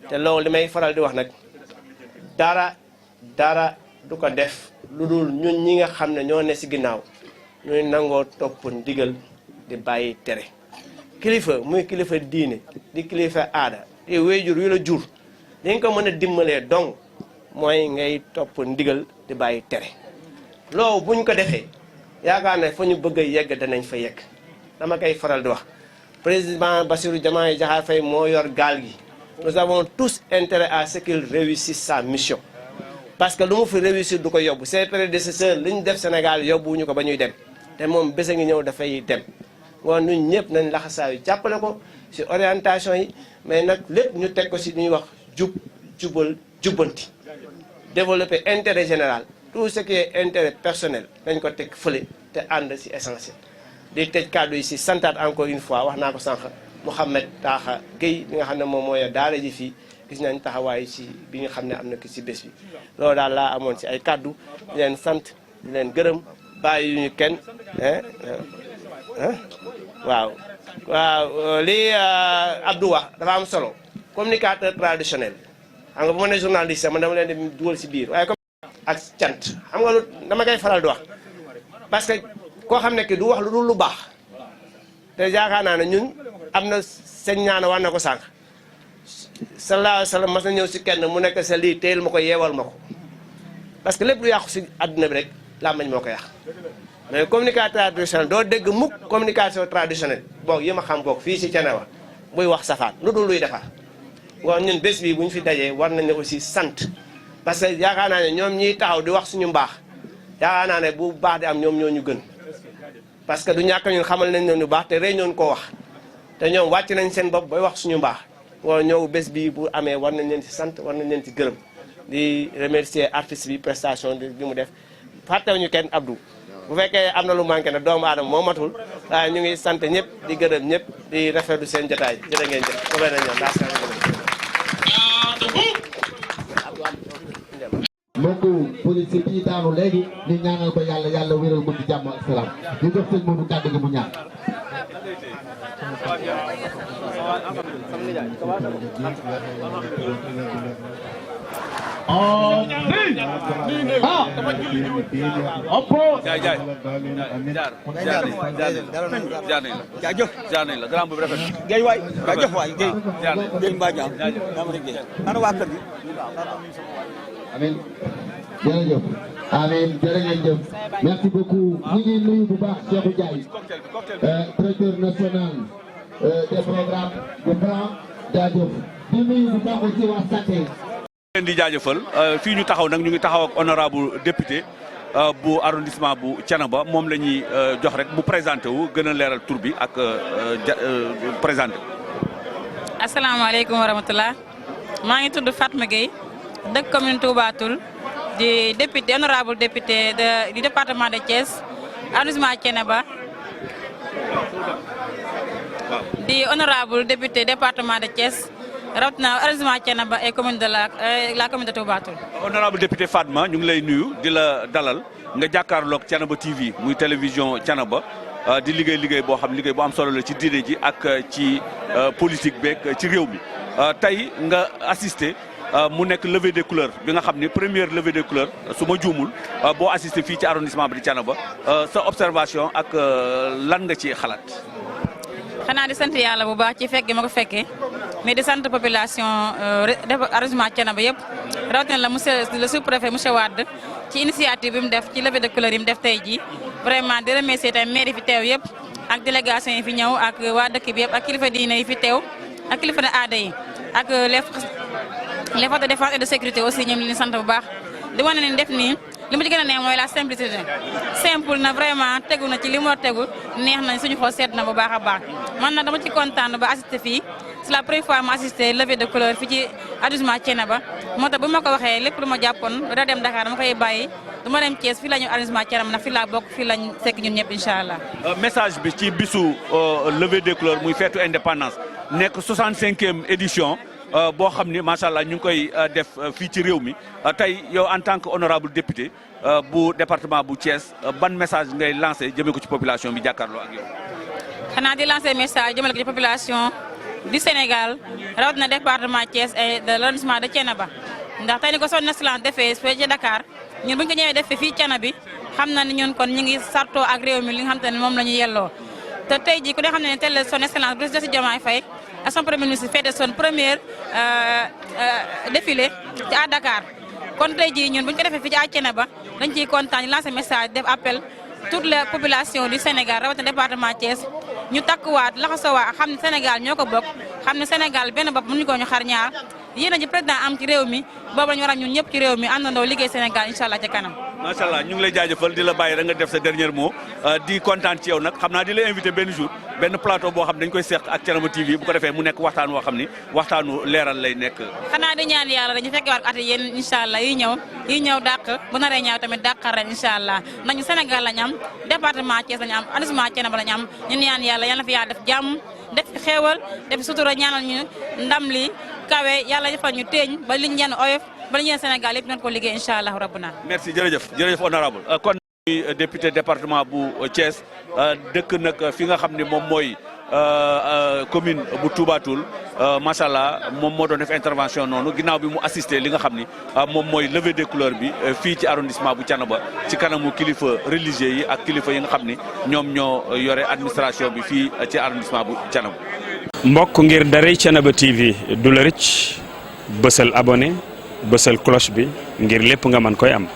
te loolu li may faral di wax nag dara du ko def lu dul ñun ñi nga xam ne ñoo ne ci ginnaaw ñuy nangoo topp ndigal di bàyyi tere kilifa muy kilifa diine di kilifa aada te wéyjur yu la jur li nga ko mën a dimbalee donc mooy ngay topp ndigal di bàyyi tere loolu buñ ko defee yaakaar ne fa ñu bëgg a yegg danañ fa yegg dama koy faral di wax président Bassirou Diomaye Diakhar Faye moo yor gaal gi nous avons tous intérêt à ce qu'il réussisse sa mission parce que lu mu fi réussir du ko yóbbu ses prédécesseurs li ñu def Sénégal yóbbuwuñu ko ba ñuy dem te moom bés a ngi ñëw dafay dem ngoon ñun ñëpp nañ laxasaayu jàppale ko ci orientation yi mais nag lépp ñu teg ko ci li ñuy wax jubal jubbanti développer intérêt général tout ce qui est intérêt personnel dañ ko teg fële te ànd ci essentiel di tëj kàddu yi ci santaat encore une fois wax naa ko sànq Mouhamed Taaxa Guèye bi nga xam ne moom mooy daara ji fii gis nañ taxawaay ci bi nga xam ne am na ki ci bés bi loolu daal laa amoon ci ay kàddu di leen sant di leen gërëm bàyyi yu ñu kenn waaw lii Abdou wax dafa am solo communicateur traditionnel xam nga bu ma ne journaliste man dama leen di dugal ci biir waaye ak cant xam nga lu dama koy faral di wax parce que koo xam ne ki du wax lu dul lu baax te yaakaar naa ne ñun am na sëñ ñaana wax na ko sànq sallallahu alayhi wa sallam mas na ñëw ci kenn mu nekk sa lii téyel ma ko yeewal ma ko parce que lépp lu yàqu ci àdduna bi rek làmmiñ moo ko yàq mais communication traditionnelle doo dégg mukk communication traditionnelle boog yi ma xam boog fii ci Thiénaba buy wax safaan lu dul luy defar bon ñun bés bi bu ñu fi dajee war nañ ne aussi sant parce que yaakaar naa ne ñoom ñiy taxaw di wax suñu mbaax yaakaar naa ne bu baax di am ñoom ñoo ñu gën parce que du ñàkk ñun xamal nañ ne ñu baax te rey ñoon koo wax te ñoom wàcc nañ seen bopp bay wax suñu mbaax wala ñëw bés bi bu amee war nañ leen ci sant war nañ leen ci gërëm di remercier artiste bi prestation bi mu def fàttewuñu kenn Abdou bu fekkee am na lu manqué nag doomu aadama moo matul waaye ñu ngi sant ñëpp di gërëm ñëpp di rafetlu seen jotaay jërë ngeen jëf ba beneen yoon mbokku police bi daanu léegi ñu ñaanal ko yàlla yàlla wéral ko ci jàmm ak salaam ñu jox sëñ Modou kàddu gi mu ñaan. Amin jërëjëf amin jërë ngeen jëf merci beaucoup ñu ngi nuyu bu baax Cheikhou Ndiaye directeur national des programmes du plan jaajëf di nuyu bu baax aussi waa santé leen di jaajëfal fii ñu taxaw nag ñu ngi taxaw ak honorable député bu arrondissement bu Thiénaba moom la ñuy jox rek bu présenté wu gën a leeral tur bi ak présenté asalaamaaleykum wa rahmatulah maa ngi tudd Fatma Gueye dëkk commune Touba Toul di député honorable député du département de Thiès arrondissement Thiénaba di honorable député département de Thiès rawatina arrondissement Thiénaba et commune de la commune de Touba Toul. honorable député Fatma ñu ngi lay nuyu di la dalal nga jàkkaarloog Thiénaba TV muy télévision Thiénaba di liggéey boo xam liggéey bu am solo la ci diine ji ak ci politique beeg ci réew mi tey nga assisté. mu nekk levée des couleurs bi nga xam ne première levée des couleurs su ma juumul boo assisté fii ci arrondissement bi di Thiénaba sa observation ak lan nga ci xalaat. xanaa di sant yàlla bu baax ci fekk gi ma ko fekkee mais di sant population arrondissement Thiénaba yëpp rawatina la monsieur le sous-préfet monsieur Wade ci initiative bi mu def ci levée des couleurs yi mu def tey jii vraiment di remercier tamit maire yi fi teew yëpp ak délégation yi fi ñëw ak waa dëkk bi yëpp ak kilifa diine yi fi teew ak kilifa aada yi ak les forces de défense et de sécurité aussi ñoom li ñu sant bu baax di wane ne def nii li mu ci gën a neex mooy la simplicité simple na vraiment tegu na ci li mu war tegu neex nañ suñu xol seet na bu baax a baax man na dama ci kontaan ba assisté fii c'est la première fois ma assisté levée de couleur fii ci arrondissement Thiénaba moo tax bu ma ko waxee lépp lu ma jàppoon da dem Dakar dama koy bàyyi du ma dem Thiès fii la ñu arrondissement Thiénaba ndax fii laa bokk fii lañ sekk ñun ñëpp incha allah. message bi ci bisu levée des couleurs muy feetu indépendance nekk 65e édition. boo xam ni macha allah ñu ngi koy def fii ci réew mi tey yow en tant que honorable député bu département bu Thiès ban message ngay lancé jëmee ko ci population bi jàkkaarloo ak yow. xanaa di lancé message jëmale ko ci population du Sénégal rawatina département Thiès et de l'arrondissement de Thiénaba ndax tey ni ko son excellence defee fii ci Dakar ñun bu ñu ko ñëwee defee fii Thiénaba bi xam na ni ñun kon ñu ngi sartoo ak réew mi li nga xam te ne moom la ñu yelloo te tey jii ku ne xam ne tel son excellence président Diomaye Faye ak son premier ministre fête son première défilé à Dakar kon tey jii ñun bu ñu ko defee fii ci Thiénaba dañ ciy kontaan lancer message def appel toute la population du Sénégal rawatina département Thiès ñu takkuwaat laxasawaat xam ne Sénégal ñoo ko bokk xam ne Sénégal benn bopp mënuñu ko ñu xar ñaar yéen a ji président am ci réew mi boobu la ñu war a ñun ñëpp ci réew mi àndandoo liggéey Sénégal incha allah ca kanam. macha allah ñu ngi lay jaajëfal di la bàyyi rek nga def sa dernier mot di kontaan ci yow nag xam naa di la invité benn jour benn plateau boo xam dañ koy seq ak Thiénaba TV bu ko defee mu nekk waxtaan woo xam ni waxtaanu leeral lay nekk. xanaa di ñaan yàlla dañu fekkee waat at yéen incha allah yi ñëw dàq bu naree ñaaw tamit dàqal ren incha allah nañu Sénégal la ñu am département Thiès la ñu am arrondissement Thiénaba la ñu am ñu ñaan yàlla yal na fi yàlla def jàmm def fi xéewal def fi sutura ñaanal ñu ndam li kawe yàlla defal ñu teeñ ba liñ ñeen oyof ba liñ ñeen Sénégal yëpp nañ ko liggéey incha allah rabbuna. merci jërëjëf honorable kon député département bu Thiès dëkk nag fi nga xam ne moom mooy commune bu Touba Toul macha allah moom moo doon def intervention noonu ginnaaw bi mu assisté li nga xam ni moom mooy levée des couleurs bi fii ci arrondissement bu Thiénaba ci kanamu kilifa religieux yi ak kilifa yi nga xam ni ñoom ñoo yore administration bi fii ci arrondissement bu Thiénaba. mbokk ngir daray Thiénaba TV du la rëcc bësal abonné bësal cloche bi ngir lépp nga mën koy am.